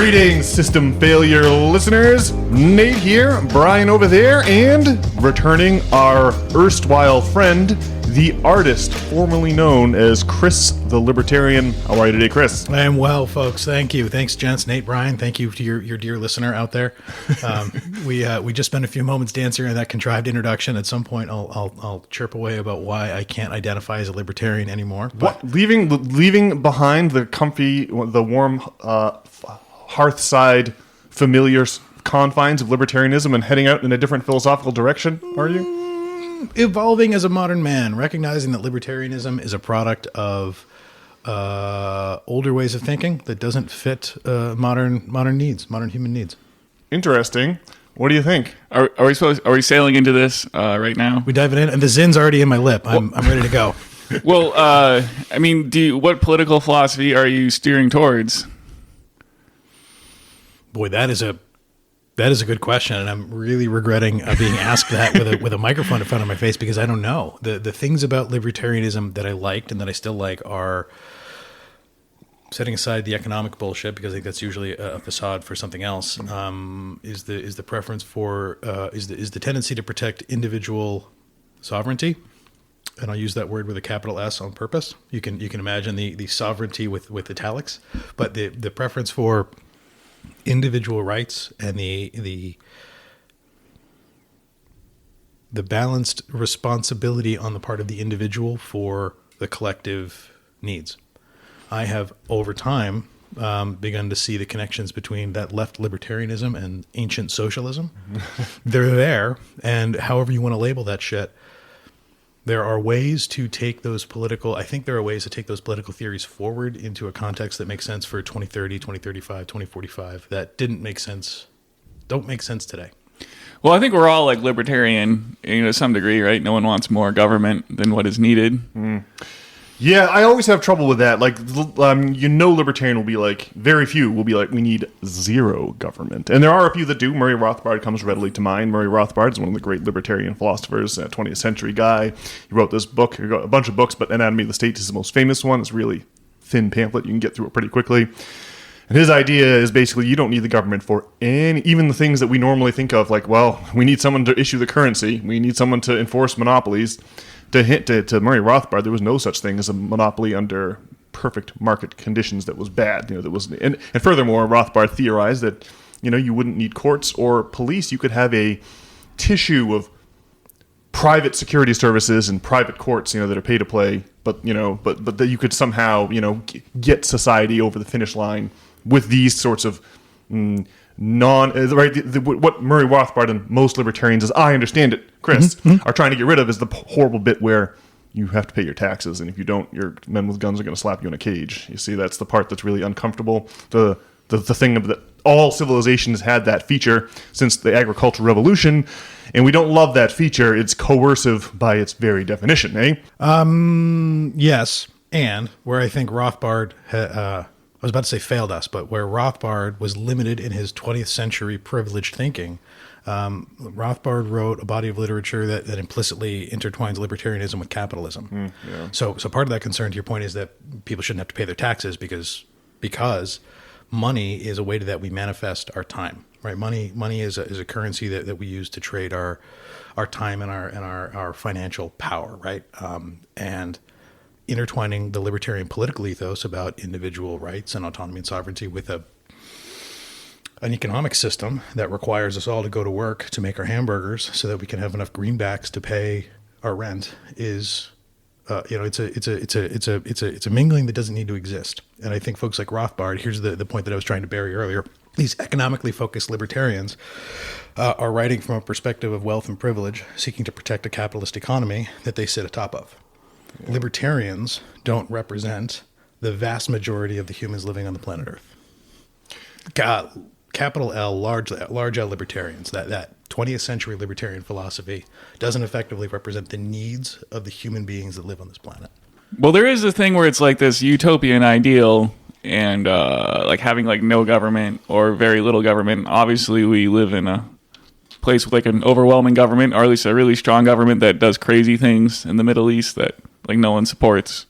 Greetings, system failure listeners. Nate here, Brian over there, and returning our erstwhile friend, the artist formerly known as Chris the Libertarian. How are you today, Chris? I am well, folks. Thank you. Thanks, gents. Nate, Brian, thank you to your dear listener out there. We just spent a few moments dancing around that contrived introduction. At some point, I'll chirp away about why I can't identify as a libertarian anymore. But What? Leaving behind the comfy, the warm hearthside, familiar confines of libertarianism and heading out in a different philosophical direction, are you? evolving as a modern man, recognizing that libertarianism is a product of older ways of thinking that doesn't fit modern human needs. Interesting. What do you think? Are we sailing into this right now? We diving in, and the zin's already in my lip. I'm ready to go. Well, I mean, what political philosophy are you steering towards? Boy, that is a good question, and I'm really regretting being asked that with a microphone in front of my face because I don't know. The things about libertarianism that I liked and that I still like are, setting aside the economic bullshit because I think that's usually a facade for something else. Is the preference for is the tendency to protect individual sovereignty, and I'll use that word with a capital S on purpose. You can imagine the sovereignty with italics, but the preference for individual rights and the balanced responsibility on the part of the individual for the collective needs. I have, over time, begun to see the connections between that left libertarianism and ancient socialism. They're there, and however you want to label that shit, there are ways to take those political theories forward into a context that makes sense for 2030, 2035, 2045 that don't make sense today. Well, I think we're all like libertarian, to some degree, right? No one wants more government than what is needed. Yeah, I always have trouble with that. Like, libertarian will be like, very few will be like, we need zero government. And there are a few that do. Murray Rothbard comes readily to mind. Murray Rothbard is one of the great libertarian philosophers, a 20th century guy. He wrote this book, he wrote a bunch of books, but Anatomy of the State is the most famous one. It's a really thin pamphlet. You can get through it pretty quickly. And his idea is basically you don't need the government for even the things that we normally think of, like, well, we need someone to issue the currency. We need someone to enforce monopolies. To Murray Rothbard, there was no such thing as a monopoly under perfect market conditions that was bad. And furthermore, Rothbard theorized that you wouldn't need courts or police. You could have a tissue of private security services and private courts, that are pay to play, but that you could somehow get society over the finish line with these sorts of what Murray Rothbard and most libertarians, as I understand it, Chris, are trying to get rid of is the horrible bit where you have to pay your taxes, and if you don't, your men with guns are going to slap you in a cage. You see, that's the part that's really uncomfortable. The thing of that all civilizations had that feature since the agricultural revolution, and we don't love that feature. It's coercive by its very definition, eh? Yes, and where I think Rothbard I was about to say failed us, but where Rothbard was limited in his 20th century privileged thinking, Rothbard wrote a body of literature that implicitly intertwines libertarianism with capitalism. Yeah. So part of that concern, to your point, is that people shouldn't have to pay their taxes because money is a way that we manifest our time. Right? Money is a currency that we use to trade our time and our financial power. Right? And intertwining the libertarian political ethos about individual rights and autonomy and sovereignty with an economic system that requires us all to go to work to make our hamburgers so that we can have enough greenbacks to pay our rent is, it's a mingling that doesn't need to exist. And I think folks like Rothbard, here's the point that I was trying to bury earlier. These economically focused libertarians are writing from a perspective of wealth and privilege, seeking to protect a capitalist economy that they sit atop of. Libertarians don't represent the vast majority of the humans living on the planet Earth. Capital L, large L libertarians, that 20th century libertarian philosophy doesn't effectively represent the needs of the human beings that live on this planet. Well, there is a thing where it's like this utopian ideal and like having like no government or very little government. Obviously, we live in a place with like an overwhelming government, or at least a really strong government that does crazy things in the Middle East that like no one supports.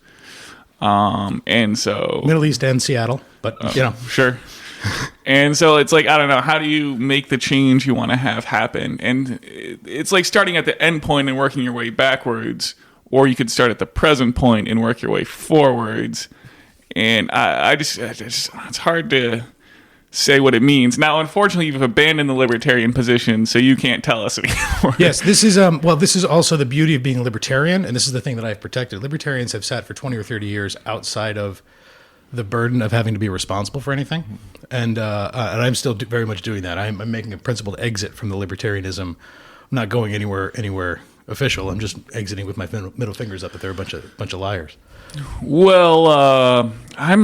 And so Middle East and Seattle, but sure. And so it's like, I don't know, how do you make the change you want to have happen? And it's like starting at the end point and working your way backwards, or you could start at the present point and work your way forwards. And I just it's hard to say what it means. Now, unfortunately, you've abandoned the libertarian position, so you can't tell us anymore. Yes, this is this is also the beauty of being a libertarian, and this is the thing that I've protected. Libertarians have sat for 20 or 30 years outside of the burden of having to be responsible for anything, and I'm still very much doing that. I'm making a principled exit from the libertarianism. I'm not going anywhere official. I'm just exiting with my middle fingers up that they're a bunch of liars. Well, I'm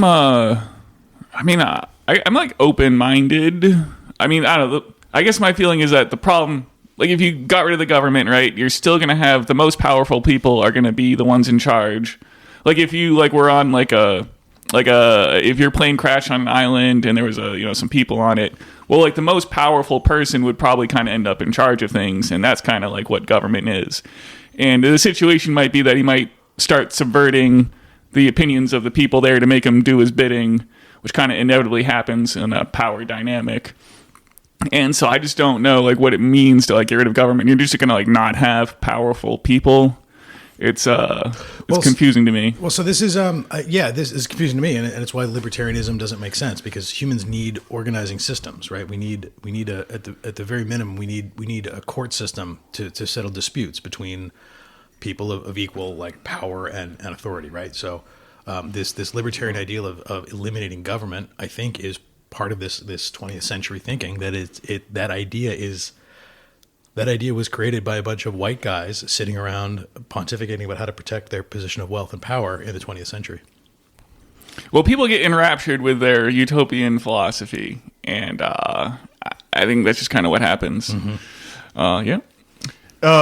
like open-minded. I mean, I don't know. I guess my feeling is that the problem, like if you got rid of the government, right, you're still going to have the most powerful people are going to be the ones in charge. Like if you were on if your plane crashed on an island and there was some people on it, well, like the most powerful person would probably kind of end up in charge of things, and that's kind of like what government is. And the situation might be that he might start subverting the opinions of the people there to make them do his bidding, which kind of inevitably happens in a power dynamic. And so I just don't know like what it means to like get rid of government. You're just going to like not have powerful people. It's confusing to me. Well, so this is this is confusing to me, and it's why libertarianism doesn't make sense, because humans need organizing systems, right? We need at the very minimum we need a court system to settle disputes between people of equal like power and authority, right? So this libertarian ideal of eliminating government, I think, is part of this 20th century thinking. That idea was created by a bunch of white guys sitting around pontificating about how to protect their position of wealth and power in the 20th century. Well, people get enraptured with their utopian philosophy, and I think that's just kind of what happens. Mm-hmm. Yeah.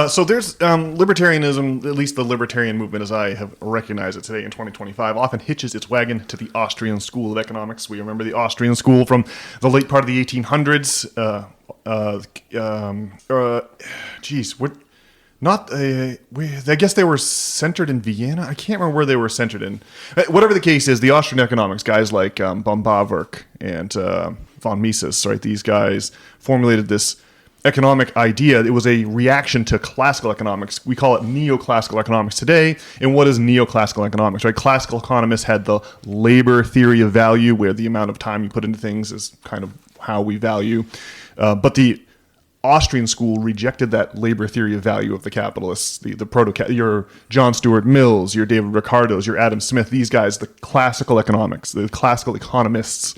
So there's libertarianism, at least the libertarian movement as I have recognized it today in 2025, often hitches its wagon to the Austrian School of Economics. We remember the Austrian School from the late part of the 1800s. I guess they were centered in Vienna. I can't remember where they were centered in. Whatever the case is, the Austrian economics, guys like Baumbawerk and von Mises, right? These guys formulated this economic idea. It was a reaction to classical economics. We call it neoclassical economics today. And what is neoclassical economics, right? Classical economists had the labor theory of value, where the amount of time you put into things is kind of how we value. But the Austrian school rejected that labor theory of value of the capitalists, your John Stuart Mills, your David Ricardo's, your Adam Smith, these guys, the classical economics, the classical economists.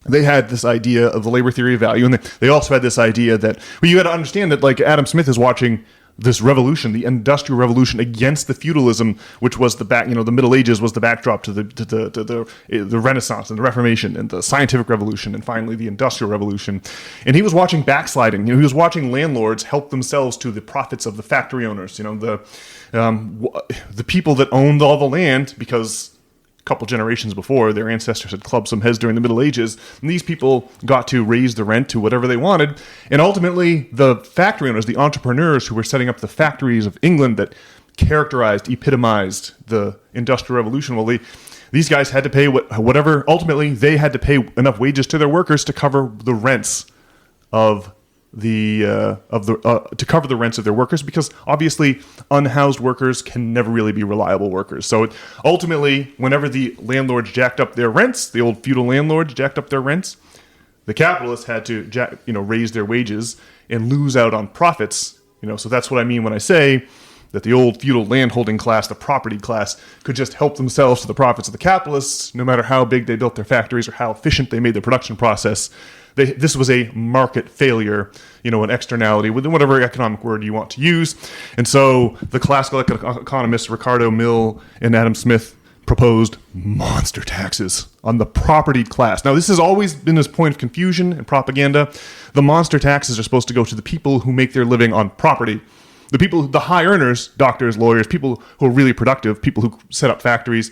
They had this idea of the labor theory of value, and they also had this idea that, well, you got to understand that, like, Adam Smith is watching this revolution, the Industrial Revolution, against the feudalism, which was the Middle Ages was the backdrop to the Renaissance and the Reformation and the Scientific Revolution and finally the Industrial Revolution. And he was watching backsliding. He was watching landlords help themselves to the profits of the factory owners. The people that owned all the land, because couple generations before, their ancestors had clubbed some heads during the Middle Ages, and these people got to raise the rent to whatever they wanted. And ultimately, the factory owners, the entrepreneurs who were setting up the factories of England that epitomized the Industrial Revolution, well, these guys had to pay whatever. Ultimately, they had to pay enough wages to their workers to cover the rents of to cover the rents of their workers, because obviously unhoused workers can never really be reliable workers. So ultimately, whenever the landlords jacked up their rents, the old feudal landlords jacked up their rents, the capitalists had to raise their wages and lose out on profits. So that's what I mean when I say that the old feudal landholding class, the property class, could just help themselves to the profits of the capitalists, no matter how big they built their factories or how efficient they made the production process. This was a market failure, an externality, whatever economic word you want to use. And so the classical economists, Ricardo, Mill, and Adam Smith, proposed monster taxes on the property class. Now, this has always been this point of confusion and propaganda. The monster taxes are supposed to go to the people who make their living on property. The high earners, doctors, lawyers, people who are really productive, people who set up factories,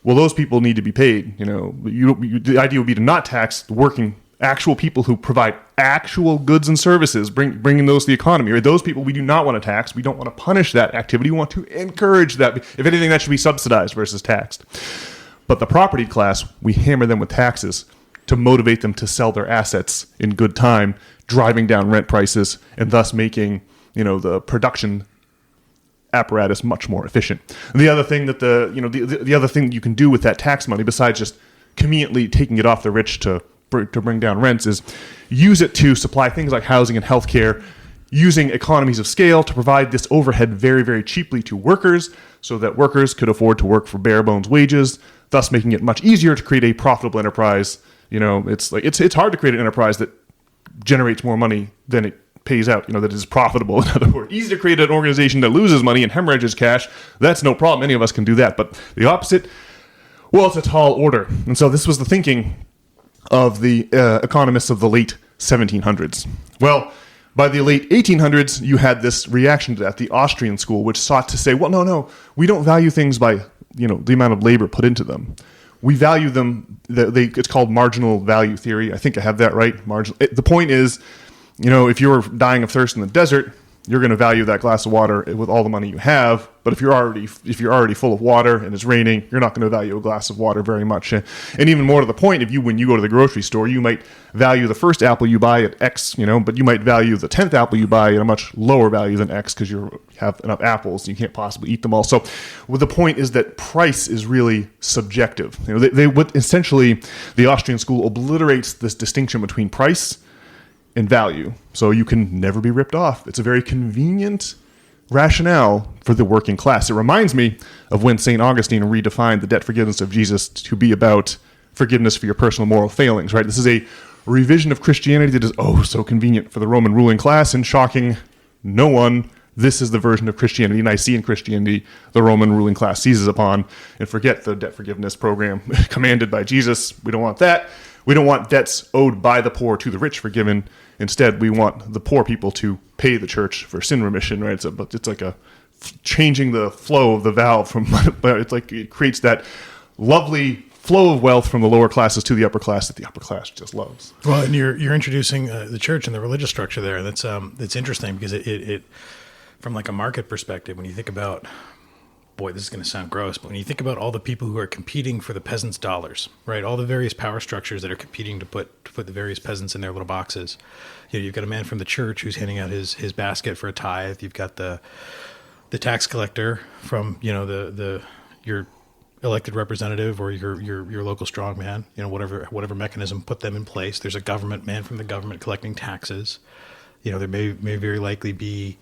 well, those people need to be paid. The idea would be to not tax the working, actual people who provide actual goods and services, bringing those to the economy. Right? Those people we do not want to tax. We don't want to punish that activity. We want to encourage that. If anything, that should be subsidized versus taxed. But the property class, we hammer them with taxes to motivate them to sell their assets in good time, driving down rent prices and thus making, the production apparatus much more efficient. And the other thing that the other thing you can do with that tax money, besides just conveniently taking it off the rich to bring down rents, is use it to supply things like housing and healthcare, using economies of scale to provide this overhead very, very cheaply to workers, so that workers could afford to work for bare bones wages, thus making it much easier to create a profitable enterprise. It's hard to create an enterprise that generates more money than it pays out, that is profitable. In other words, easy to create an organization that loses money and hemorrhages cash. That's no problem. Any of us can do that. But the opposite, well, it's a tall order. And so this was the thinking of the economists of the late 1700s. Well, by the late 1800s, you had this reaction to that, the Austrian school, which sought to say, well, no, we don't value things by, the amount of labor put into them. We value them, it's called marginal value theory. I think I have that right. The point is, if you're dying of thirst in the desert, you're going to value that glass of water with all the money you have. But if you're already full of water and it's raining, you're not going to value a glass of water very much. And even more to the point, when you go to the grocery store, you might value the first apple you buy at X, but you might value the 10th apple you buy at a much lower value than X because you have enough apples. You can't possibly eat them all. So the point is that price is really subjective. Essentially, the Austrian school obliterates this distinction between price and value. So you can never be ripped off. It's a very convenient rationale for the working class. It reminds me of when St. Augustine redefined the debt forgiveness of Jesus to be about forgiveness for your personal moral failings, right? This is a revision of Christianity that is so convenient for the Roman ruling class and shocking no one. This is the version of Christianity, Nicene Christianity, the Roman ruling class seizes upon, and forget the debt forgiveness program commanded by Jesus. We don't want that. We don't want debts owed by the poor to the rich forgiven. Instead, we want the poor people to pay the church for sin remission, right? It's like a changing the flow of the valve from, it's like it creates that lovely flow of wealth from the lower classes to the upper class that the upper class just loves. Well, and you're introducing the church and the religious structure there. That's interesting because it from like a market perspective, when you think about, boy, this is going to sound gross, but when you think about all the people who are competing for the peasants' dollars, right? All the various power structures that are competing to put the various peasants in their little boxes. You've got a man from the church who's handing out his basket for a tithe. You've got the tax collector from your elected representative or your local strongman. Whatever mechanism put them in place. There's a government man from the government collecting taxes. There may very likely be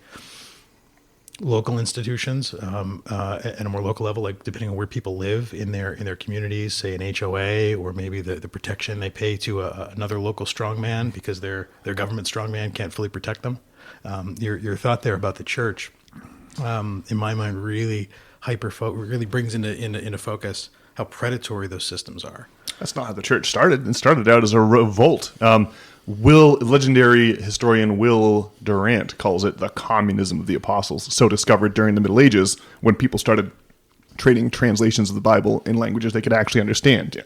local institutions at a more local level, like depending on where people live in their communities, say an HOA, or maybe the protection they pay to another local strongman because their government strongman can't fully protect them. Your thought there about the church, in my mind, really really brings into focus how predatory those systems are. That's not how the church started. It started out as a revolt. Legendary historian Will Durant calls it the communism of the apostles, so discovered during the Middle Ages when people started trading translations of the Bible in languages they could actually understand.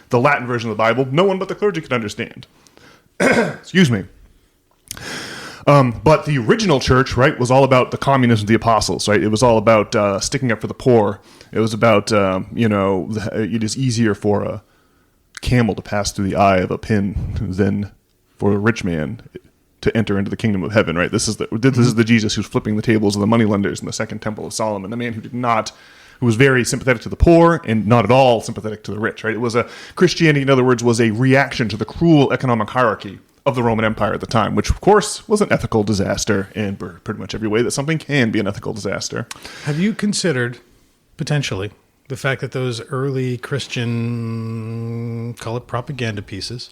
The Latin version of the Bible, no one but the clergy could understand. Excuse me. But the original church, right, was all about the communism of the apostles, right? It was all about sticking up for the poor. It was about, it is easier for a camel to pass through the eye of a pin than for a rich man to enter into the kingdom of heaven, right? This is the Jesus who's flipping the tables of the moneylenders in the Second Temple of Solomon, the man who was very sympathetic to the poor and not at all sympathetic to the rich, right? It was Christianity, in other words, was a reaction to the cruel economic hierarchy of the Roman Empire at the time, which of course was an ethical disaster in pretty much every way that something can be an ethical disaster. Have you considered potentially the fact that those early Christian, call it propaganda pieces,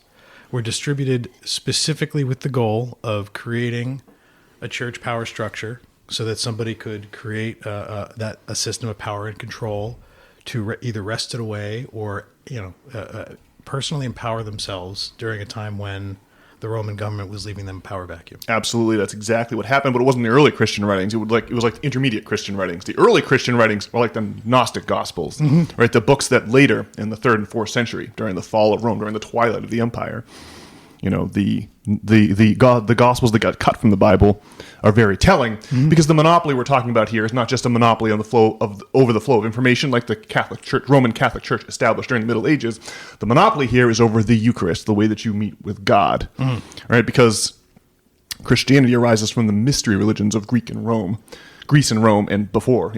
were distributed specifically with the goal of creating a church power structure so that somebody could create a system of power and control to either wrest it away or personally empower themselves during a time when the Roman government was leaving them a power vacuum? Absolutely, that's exactly what happened. But it wasn't the early Christian writings. It was like the intermediate Christian writings. The early Christian writings were like the Gnostic Gospels, right? The books that later, in the 3rd and 4th century, during the fall of Rome, during the twilight of the empire, the Gospels that got cut from the Bible are very telling, because the monopoly we're talking about here is not just a monopoly on the flow of over the flow of information like the Catholic Church, Roman Catholic Church established during the Middle Ages. The monopoly here is over the Eucharist, the way that you meet with God, right? Because Christianity arises from the mystery religions of Greece and Rome, and before,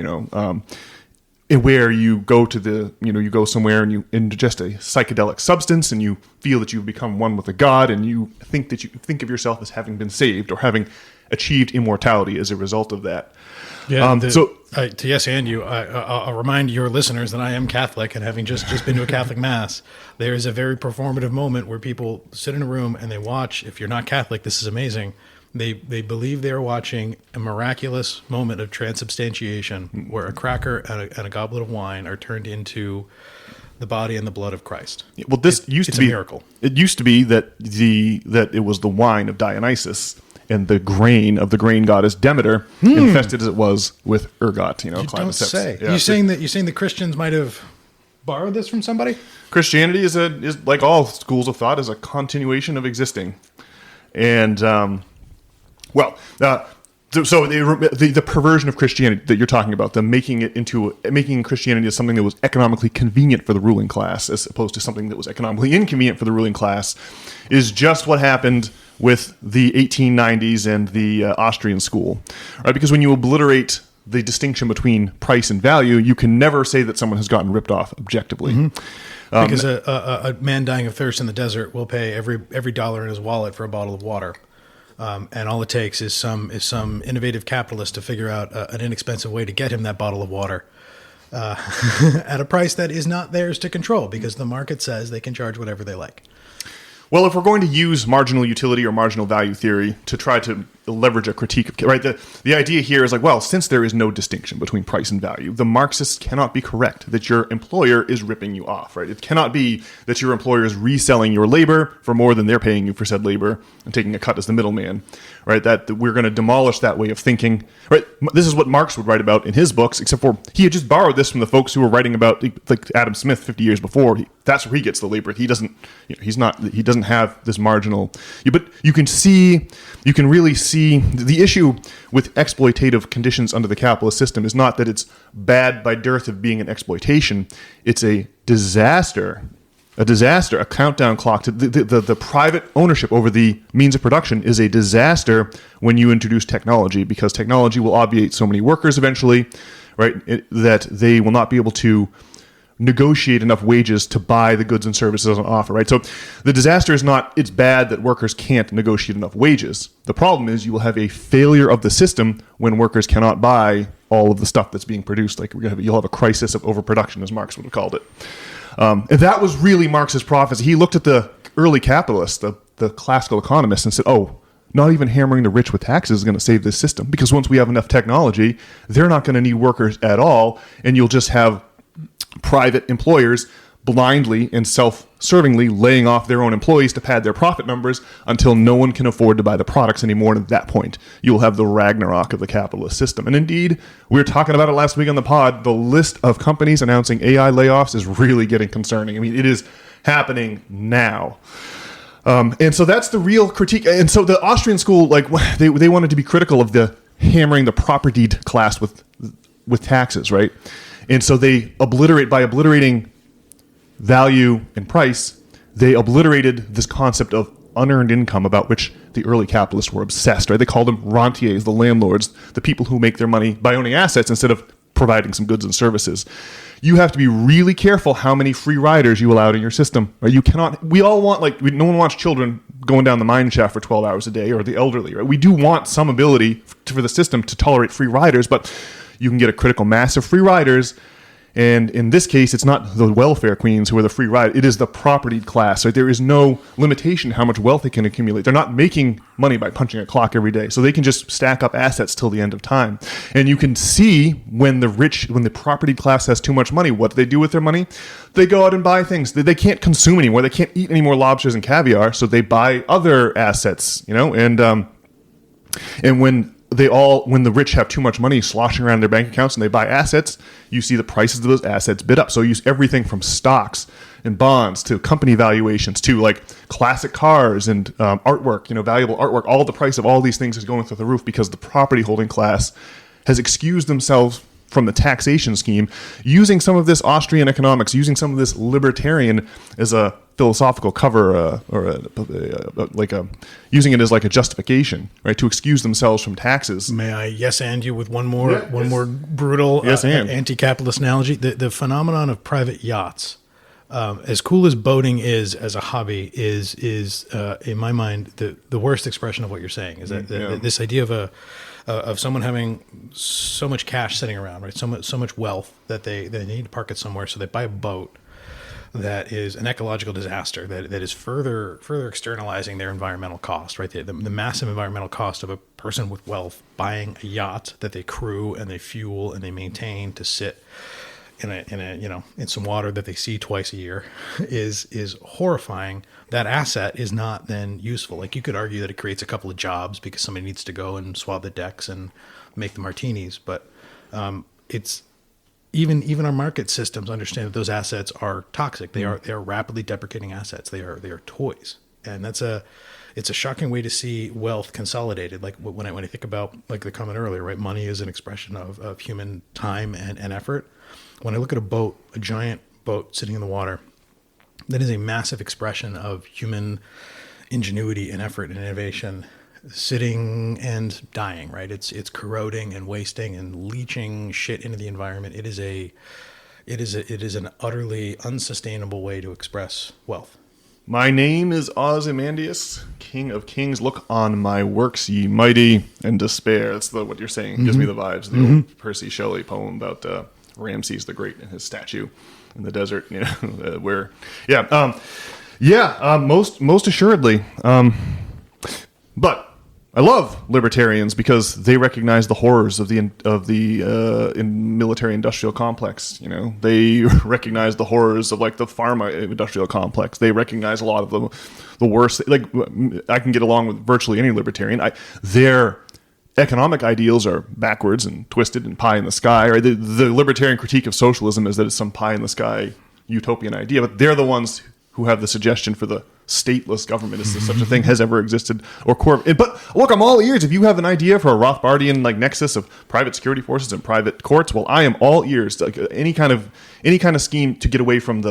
where you go to you go somewhere and you ingest a psychedelic substance and you feel that you've become one with a god, and you think of yourself as having been saved or having achieved immortality as a result of that. Yeah. I'll remind your listeners that I am Catholic, and having just been to a Catholic mass, there is a very performative moment where people sit in a room and they watch. If you're not Catholic, this is amazing. They believe they are watching a miraculous moment of transubstantiation, where a cracker and a goblet of wine are turned into the body and the blood of Christ. Well, it's a miracle. It used to be that it was the wine of Dionysus, and the grain of the grain goddess Demeter, infested as it was with ergot. You don't climatex. say. Yeah. You're saying that Christians might have borrowed this from somebody? Christianity is like all schools of thought, is a continuation of existing, and so the perversion of Christianity that you're talking about, the making Christianity as something that was economically convenient for the ruling class, as opposed to something that was economically inconvenient for the ruling class, is just what happened with the 1890s and the Austrian school, right? Because when you obliterate the distinction between price and value, you can never say that someone has gotten ripped off objectively. Because a man dying of thirst in the desert will pay every dollar in his wallet for a bottle of water. And all it takes is some innovative capitalist to figure out an inexpensive way to get him that bottle of water at a price that is not theirs to control, because the market says they can charge whatever they like. Well, if we're going to use marginal utility or marginal value theory to try to leverage a critique of, right, the idea here is like, well, since there is no distinction between price and value, the Marxists cannot be correct that your employer is ripping you off, right? It cannot be that your employer is reselling your labor for more than they're paying you for said labor and taking a cut as the middleman, right? That we're going to demolish that way of thinking, right? This is what Marx would write about in his books, except for he had just borrowed this from the folks who were writing about, like Adam Smith 50 years before. That's where he gets the labor. He doesn't have this marginal, but you can really see the issue with exploitative conditions under the capitalist system is not that it's bad by dearth of being an exploitation. It's a disaster, a countdown clock to the private ownership over the means of production is a disaster when you introduce technology, because technology will obviate so many workers eventually, right? That they will not be able to negotiate enough wages to buy the goods and services on offer, right? So the disaster is not, it's bad that workers can't negotiate enough wages. The problem is you will have a failure of the system when workers cannot buy all of the stuff that's being produced. Like you'll have a crisis of overproduction, as Marx would have called it. And that was really Marx's prophecy. He looked at the early capitalists, the classical economists, and said, oh, not even hammering the rich with taxes is going to save this system, because once we have enough technology, they're not going to need workers at all, and you'll just have private employers blindly and self-servingly laying off their own employees to pad their profit numbers until no one can afford to buy the products anymore. And at that point, you'll have the Ragnarok of the capitalist system. And indeed, we were talking about it last week on the pod. The list of companies announcing AI layoffs is really getting concerning. I mean, it is happening now. And so that's the real critique. And so the Austrian school, like they wanted to be critical of the hammering the propertied class with taxes, right? And so by obliterating value and price, they obliterated this concept of unearned income about which the early capitalists were obsessed, right? They called them rentiers, the landlords, the people who make their money by owning assets instead of providing some goods and services. You have to be really careful how many free riders you allow in your system. Right? You cannot, we all want, no one wants children going down the mine shaft for 12 hours a day, or the elderly, right? We do want some ability for the system to tolerate free riders, but you can get a critical mass of free riders. And in this case, it's not the welfare queens who are the free ride. It is the propertied class. Right? There is no limitation how much wealth they can accumulate. They're not making money by punching a clock every day. So they can just stack up assets till the end of time. And you can see when the propertied class has too much money, what do they do with their money? They go out and buy things. They can't consume anymore. They can't eat any more lobsters and caviar. So they buy other assets, and when when the rich have too much money sloshing around in their bank accounts and they buy assets, you see the prices of those assets bid up. So you use everything from stocks and bonds to company valuations to like classic cars and artwork, valuable artwork. All the price of all these things is going through the roof because the property holding class has excused themselves from the taxation scheme, using some of this Austrian economics, using some of this libertarian as a philosophical cover, using it as like a justification, right, to excuse themselves from taxes. May I and you with one more brutal anti-capitalist analogy? The phenomenon of private yachts, as cool as boating is as a hobby, is in my mind the worst expression of what you're saying. Is that this idea of someone having so much cash sitting around, right? So much wealth that they need to park it somewhere, so they buy a boat that is an ecological disaster, that is further externalizing their environmental cost, right? The massive environmental cost of a person with wealth buying a yacht that they crew and they fuel and they maintain to sit in some water that they see twice a year is horrifying. That asset is not then useful. Like, you could argue that it creates a couple of jobs because somebody needs to go and swab the decks and make the martinis, but it's even our market systems understand that those assets are toxic. They are rapidly deprecating assets. They are toys, and it's a shocking way to see wealth consolidated. Like when I think about, like the comment earlier, right? Money is an expression of human time and effort. When I look at a boat, a giant boat sitting in the water, that is a massive expression of human ingenuity and effort and innovation, sitting and dying, right? It's corroding and wasting and leaching shit into the environment. It is an utterly unsustainable way to express wealth. My name is Ozymandias, King of Kings. Look on my works, ye mighty, and despair. That's what you're saying. It gives me the vibes. The old Percy Shelley poem about Ramses the Great and his statue in the desert. Most assuredly. But I love libertarians because they recognize the horrors of the military industrial complex. They recognize the horrors of like the pharma industrial complex. They recognize a lot of the worst. Like, I can get along with virtually any libertarian. Their economic ideals are backwards and twisted and pie in the sky. Right? The libertarian critique of socialism is that it's some pie in the sky utopian idea, but they're the ones who have the suggestion for the stateless government, if such a thing has ever existed, or core. But look, I'm all ears. If you have an idea for a Rothbardian like nexus of private security forces and private courts, well, I am all ears. Like any kind of scheme to get away from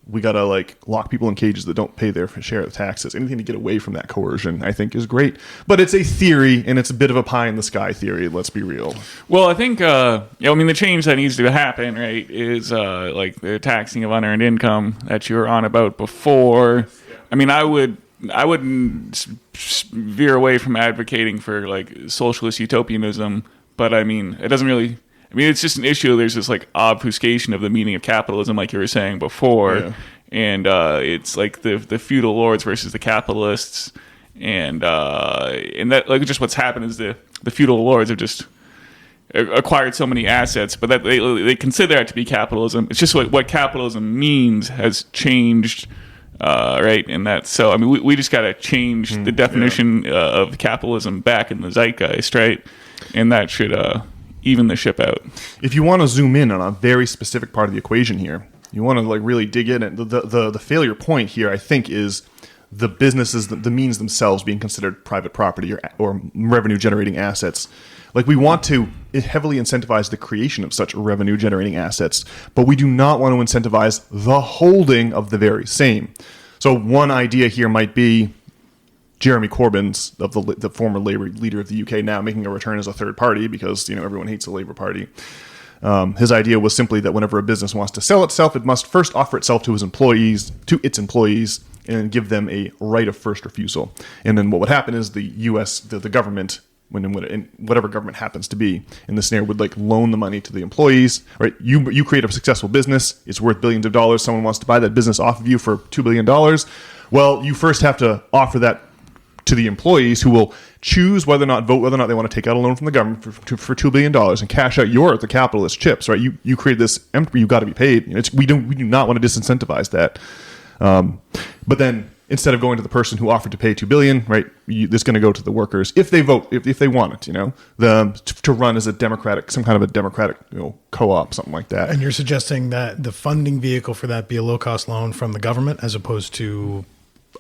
we gotta like lock people in cages that don't pay their share of taxes. Anything to get away from that coercion, I think, is great. But it's a theory, and it's a bit of a pie in the sky theory. Let's be real. Well, I think the change that needs to happen, right, is like the taxing of unearned income that you were on about before. I mean, I wouldn't veer away from advocating for like socialist utopianism, but I mean, it doesn't really. I mean, it's just an issue. There's this like obfuscation of the meaning of capitalism, like you were saying before, and it's like the feudal lords versus the capitalists, and that like just what's happened is the feudal lords have just acquired so many assets, but that they consider that to be capitalism. It's just what capitalism means has changed. Right, and that's so. I mean, we just got to change the definition of capitalism back in the zeitgeist, right? And that should even the ship out. If you want to zoom in on a very specific part of the equation here, you want to like really dig in. And the failure point here, I think, is the businesses, the means themselves being considered private property or revenue generating assets. Like, we want to heavily incentivize the creation of such revenue generating assets, but we do not want to incentivize the holding of the very same. So one idea here might be Jeremy Corbyn's, of the former Labour leader of the UK, now making a return as a third party because everyone hates the Labour Party. His idea was simply that whenever a business wants to sell itself, it must first offer itself to its employees, and give them a right of first refusal. And then what would happen is the U.S., the government, whatever government happens to be in the scenario, would like loan the money to the employees. Right? You create a successful business. It's worth billions of dollars. Someone wants to buy that business off of you for $2 billion. Well, you first have to offer that to the employees, who will choose vote whether or not they want to take out a loan from the government for $2 billion and cash out the capitalist chips. Right? You create this empty. You got to be paid. We do not want to disincentivize that. But then instead of going to the person who offered to pay $2 billion, right? This is going to go to the workers if they vote, if they want it, to run as some kind of a democratic, co-op, something like that. And you're suggesting that the funding vehicle for that be a low-cost loan from the government as opposed to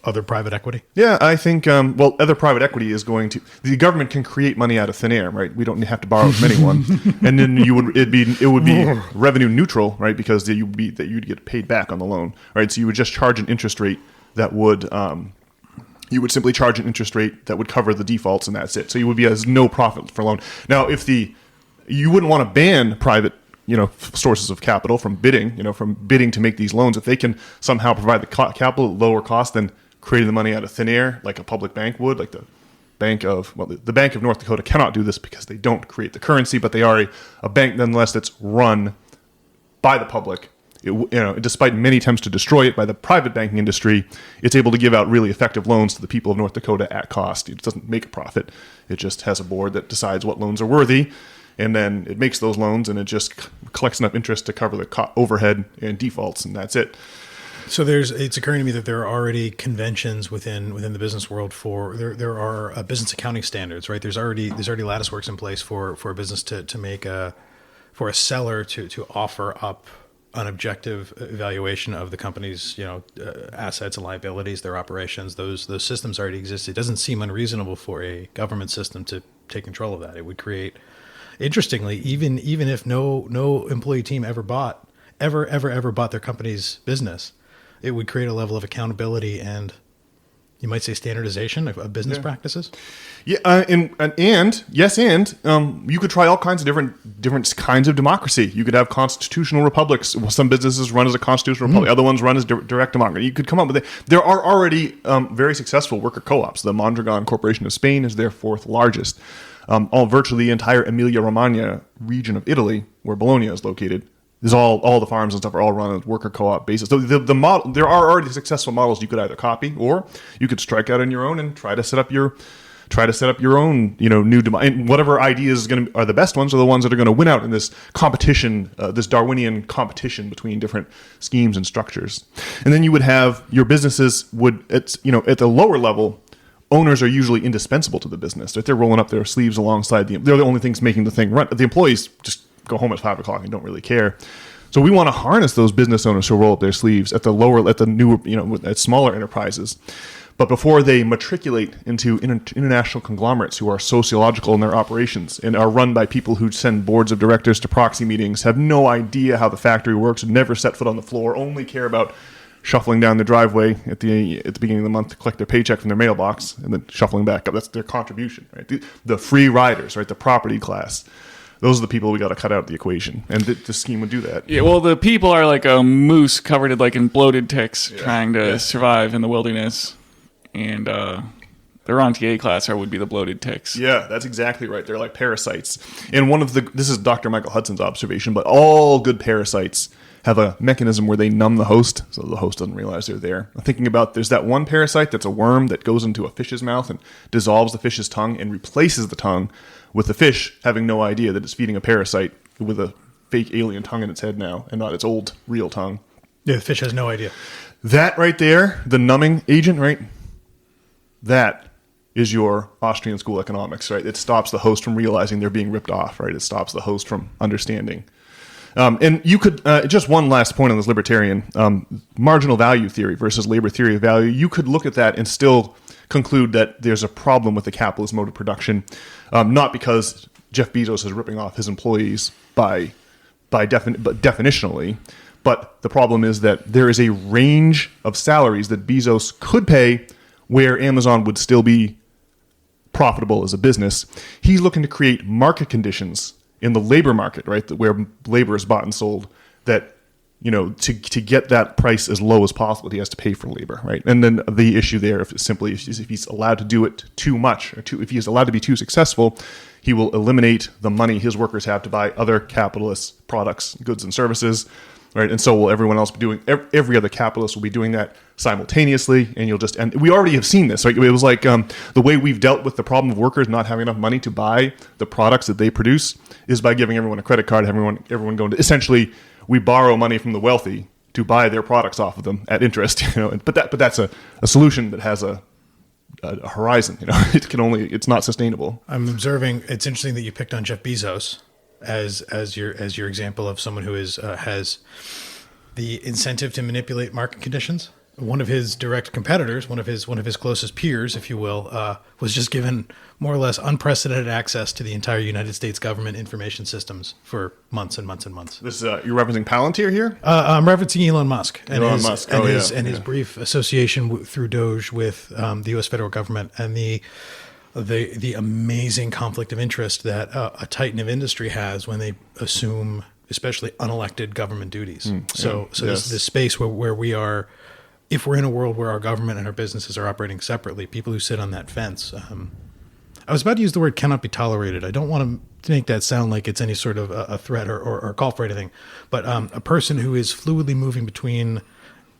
other private equity? Yeah, I think, other private equity is the government can create money out of thin air, right? We don't have to borrow from anyone. And then it would be revenue neutral, right? Because you'd get paid back on the loan, right? So you would just charge an interest rate that would, you would simply charge an interest rate that would cover the defaults, and that's it. So you would be as no profit for loan. Now, you wouldn't want to ban private, sources of capital from bidding to make these loans. If they can somehow provide the capital at lower cost than creating the money out of thin air, like a public bank would, like the Bank of North Dakota cannot do this because they don't create the currency, but they are a bank nonetheless that's run by the public. Despite many attempts to destroy it by the private banking industry, it's able to give out really effective loans to the people of North Dakota at cost. It doesn't make a profit. It just has a board that decides what loans are worthy, and then it makes those loans, and it just collects enough interest to cover the overhead and defaults, and that's it. So it's occurring to me that there are already conventions within the business world there are business accounting standards, right? There's already lattice works in place for a business to make for a seller to offer up an objective evaluation of the company's assets and liabilities, their operations. Those systems already exist. It doesn't seem unreasonable for a government system to take control of that. It would create, interestingly, even if no employee team ever bought their company's business, it would create a level of accountability and, you might say, standardization of business practices. Yeah, and you could try all kinds of different kinds of democracy. You could have constitutional republics. Some businesses run as a constitutional republic. Other ones run as direct democracy. You could come up with it. There are already very successful worker co-ops. The Mondragon Corporation of Spain is their fourth largest. Virtually the entire Emilia-Romagna region of Italy, where Bologna is located, is all the farms and stuff are all run on a worker co-op basis. So the model, there are already successful models you could either copy, or you could strike out on your own and try to set up your own, new and whatever ideas are the best ones, are the ones that are going to win out in this competition, this Darwinian competition between different schemes and structures. And then you would have your businesses at the lower level, owners are usually indispensable to the business. Right? They're rolling up their sleeves alongside they're the only things making the thing run. The employees just go home at 5 o'clock and don't really care. So we want to harness those business owners who roll up their sleeves at the newer, at smaller enterprises. But before they matriculate into international conglomerates who are sociological in their operations and are run by people who send boards of directors to proxy meetings, have no idea how the factory works, never set foot on the floor, only care about shuffling down the driveway at the beginning of the month to collect their paycheck from their mailbox and then shuffling back up. That's their contribution, right? The free riders, right? The property class. Those are the people we got to cut out of the equation, and the scheme would do that. Yeah, well, the people are like a moose covered in bloated ticks, trying to survive in the wilderness, and the rentier class would be the bloated ticks. Yeah, that's exactly right. They're like parasites, and this is Dr. Michael Hudson's observation, but all good parasites have a mechanism where they numb the host, so the host doesn't realize they're there. I'm thinking about, there's that one parasite that's a worm that goes into a fish's mouth and dissolves the fish's tongue and replaces the tongue with the fish having no idea that it's feeding a parasite with a fake alien tongue in its head now and not its old real tongue. Yeah, the fish has no idea. That right there, the numbing agent, right? That is your Austrian School of Economics, right? It stops the host from realizing they're being ripped off, right? It stops the host from understanding. And you could, just one last point on this libertarian, marginal value theory versus labor theory of value, you could look at that and still conclude that there's a problem with the capitalist mode of production, not because Jeff Bezos is ripping off his employees but definitionally, but the problem is that there is a range of salaries that Bezos could pay where Amazon would still be profitable as a business. He's looking to create market conditions in the labor market, right, where labor is bought and sold, that, to get that price as low as possible, he has to pay for labor, right? And then the issue there, if he's allowed to do it too much, if he's allowed to be too successful, he will eliminate the money his workers have to buy other capitalist products, goods, and services, right? And so will everyone else be doing, every other capitalist will be doing that simultaneously, and we already have seen this, right? It was like the way we've dealt with the problem of workers not having enough money to buy the products that they produce is by giving everyone a credit card, everyone going to, essentially, we borrow money from the wealthy to buy their products off of them at interest. But that's a solution that has a horizon. It's not sustainable. I'm observing. It's interesting that you picked on Jeff Bezos as your example of someone who has the incentive to manipulate market conditions. One of his direct competitors, one of his closest peers, if you will, was just given more or less unprecedented access to the entire United States government information systems for months and months and months. This you're referencing Palantir here? I'm referencing Elon Musk and his brief association through Doge with the U.S. federal government and the amazing conflict of interest that a titan of industry has when they assume, especially unelected government duties. This space where we are. If we're in a world where our government and our businesses are operating separately, people who sit on that fence, I was about to use the word cannot be tolerated. I don't want to make that sound like it's any sort of a threat or call for anything, but a person who is fluidly moving between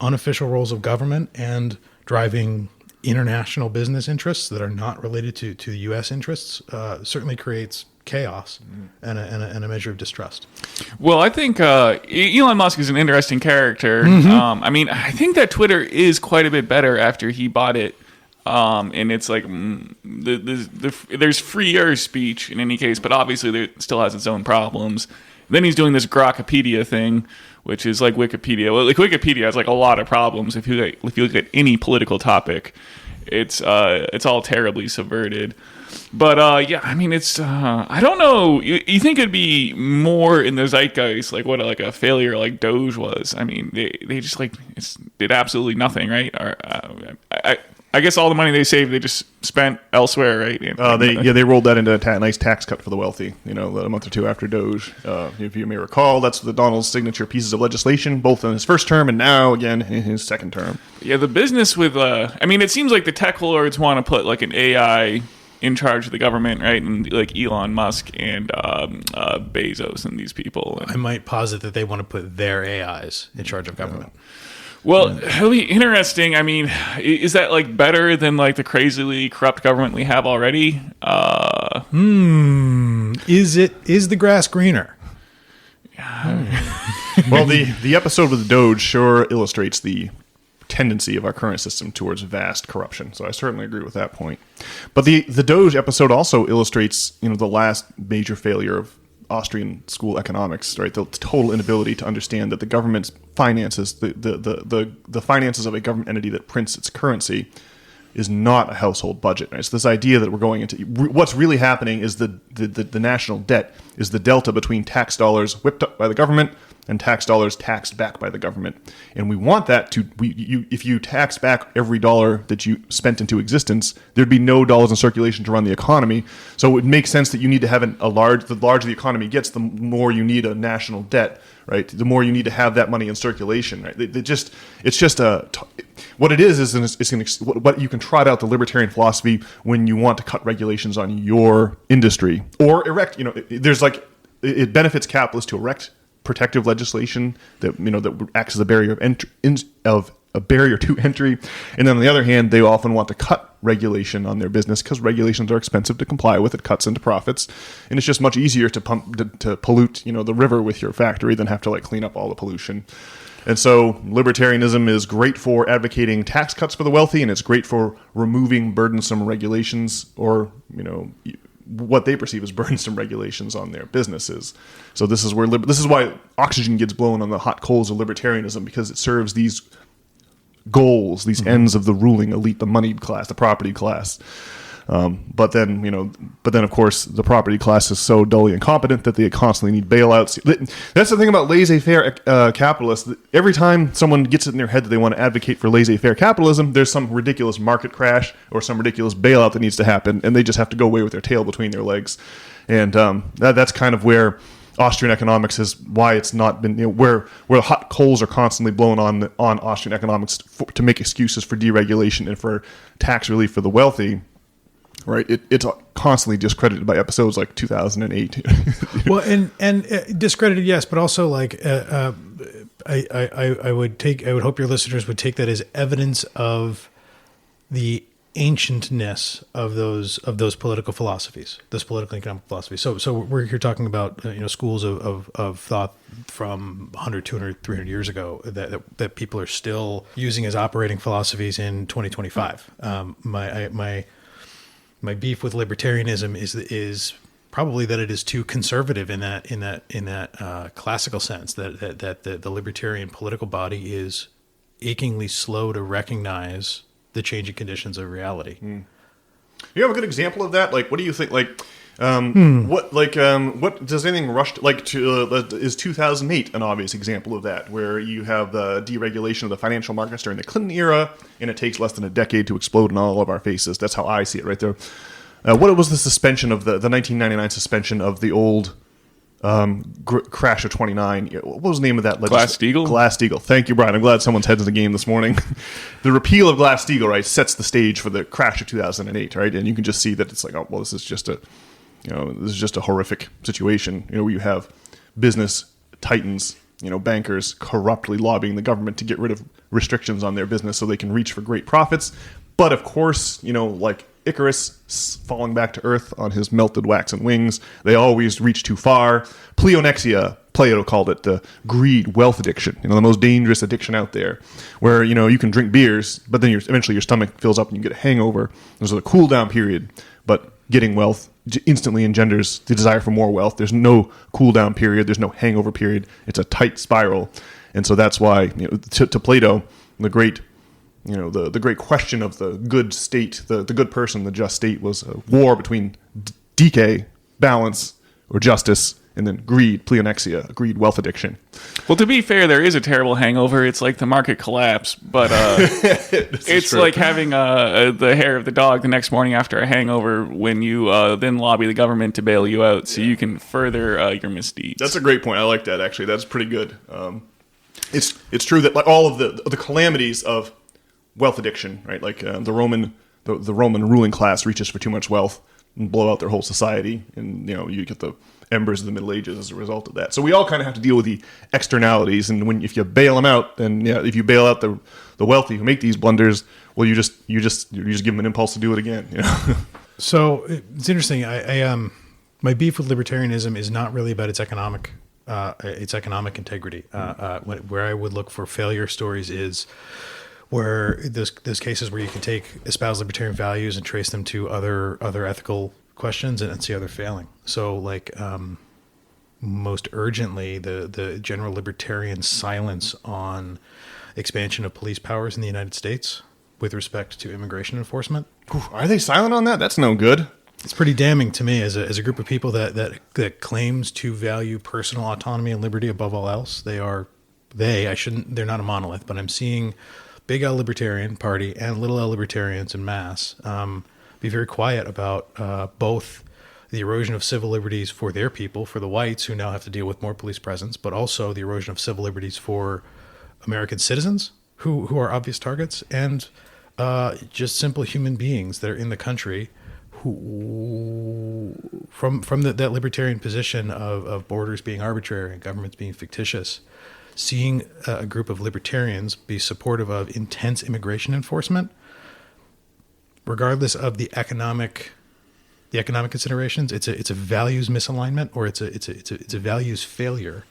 unofficial roles of government and driving international business interests that are not related to the U.S. interests certainly creates chaos and a measure of distrust. Well, I think Elon Musk is an interesting character. I think that Twitter is quite a bit better after he bought it. And it's like there's freer speech in any case, but obviously it still has its own problems. Then he's doing this Grokpedia thing, which is like Wikipedia. Well, like Wikipedia has like a lot of problems. If you look at any political topic, it's all terribly subverted. But it's I don't know. You think it'd be more in the zeitgeist, like what like a failure like Doge was? I mean, they just like did absolutely nothing, right? I guess all the money they saved, they just spent elsewhere, right? They rolled that into a nice tax cut for the wealthy. A month or two after Doge. If you may recall, that's the Donald's signature pieces of legislation, both in his first term and now again in his second term. Yeah, the business with it seems like the tech lords want to put like an AI in charge of the government, right? And like Elon Musk and Bezos and these people. I might posit that they want to put their AIs in charge of government. Well, it'll be interesting. I mean, is that like better than like the crazily corrupt government we have already? Is the grass greener? Well, the episode with Doge sure illustrates the tendency of our current system towards vast corruption. So I certainly agree with that point. But the Doge episode also illustrates, the last major failure of Austrian School of Economics, right? The total inability to understand that the government's finances, the finances of a government entity that prints its currency, is not a household budget. Right? So this idea that we're going into what's really happening is the national debt is the delta between tax dollars whipped up by the government and tax dollars taxed back by the government. And we want that if you tax back every dollar that you spent into existence, there'd be no dollars in circulation to run the economy. So it makes sense that you need to have the larger the economy gets, the more you need a national debt, right? The more you need to have that money in circulation, right? What it is what you can trot out the libertarian philosophy when you want to cut regulations on your industry or erect, it benefits capitalists to erect protective legislation that acts as a barrier to entry, and then on the other hand, they often want to cut regulation on their business because regulations are expensive to comply with. It cuts into profits, and it's just much easier to pollute the river with your factory than have to clean up all the pollution. And so libertarianism is great for advocating tax cuts for the wealthy, and it's great for removing burdensome regulations or what they perceive as burdensome regulations on their businesses. So this is why oxygen gets blown on the hot coals of libertarianism, because it serves these goals, these ends of the ruling elite, the moneyed class, the property class. But then of course the property class is so dully incompetent that they constantly need bailouts. That's the thing about laissez-faire capitalists. Every time someone gets it in their head that they want to advocate for laissez-faire capitalism, there's some ridiculous market crash or some ridiculous bailout that needs to happen, and they just have to go away with their tail between their legs. And that's kind of where Austrian economics is, why it's not been where hot coals are constantly blown on Austrian economics to make excuses for deregulation and for tax relief for the wealthy. Right, it's constantly discredited by episodes like 2008. Well, and discredited, yes, but also I would hope your listeners would take that as evidence of the ancientness of those political philosophies, those political economic philosophies. So we're here talking about schools of thought from 100, 200, 300 years ago that people are still using as operating philosophies in 2025. My beef with libertarianism is probably that it is too conservative in that classical sense, that the libertarian political body is achingly slow to recognize the changing conditions of reality. You have a good example of that? Like, what do you think? Like, what does anything rush to, like to is 2008 an obvious example of that, where you have the deregulation of the financial markets during the Clinton era, and it takes less than a decade to explode in all of our faces. That's how I see it, right there. What was the suspension of the 1999 suspension of the old crash of 29? What was the name of that legislation? Glass-Steagall? Glass-Steagall. Thank you, Brian. I'm glad someone's head's in the game this morning. The repeal of Glass-Steagall, right, sets the stage for the crash of 2008, right? And you can just see that it's like, oh, well, this is just a horrific situation, where you have business titans, bankers corruptly lobbying the government to get rid of restrictions on their business so they can reach for great profits. But of course, like Icarus falling back to Earth on his melted waxen wings, they always reach too far. Pleonexia, Plato called it the greed, wealth addiction, the most dangerous addiction out there, where, you can drink beers, but then eventually your stomach fills up and you get a hangover. There's a cool down period, but getting wealth instantly engenders the desire for more wealth. There's no cool down period. There's no hangover period. It's a tight spiral. And so that's why, to Plato, the great the great question of the good state, the good person, the just state, was a war between decay, balance, or justice, and then greed, pleonexia, greed, wealth addiction. Well, to be fair, there is a terrible hangover. It's like the market collapse, but it's like having the hair of the dog the next morning after a hangover when you then lobby the government to bail you out so you can further your misdeeds. That's a great point. I like that, actually. That's pretty good. It's true that like all of the calamities of wealth addiction, right? Like the Roman ruling class reaches for too much wealth and blow out their whole society, and you get the embers of the Middle Ages as a result of that. So we all kind of have to deal with the externalities, and if you bail them out, then if you bail out the wealthy who make these blunders, well, you just give them an impulse to do it again. So it's interesting. I my beef with libertarianism is not really about its economic integrity. Where I would look for failure stories is where there's cases where you can espouse libertarian values and trace them to other ethical questions and see how they're failing. So like most urgently, the general libertarian silence on expansion of police powers in the United States with respect to immigration enforcement. Are they silent on that? That's no good. It's pretty damning to me as a group of people that claims to value personal autonomy and liberty above all else. They're not a monolith, but I'm seeing big L Libertarian Party and little L Libertarians en masse be very quiet about both the erosion of civil liberties for their people, for the whites who now have to deal with more police presence, but also the erosion of civil liberties for American citizens who are obvious targets, and just simple human beings that are in the country who, from that libertarian position of borders being arbitrary and governments being fictitious, seeing a group of libertarians be supportive of intense immigration enforcement, regardless of the economic considerations, it's a values misalignment, or it's a values failure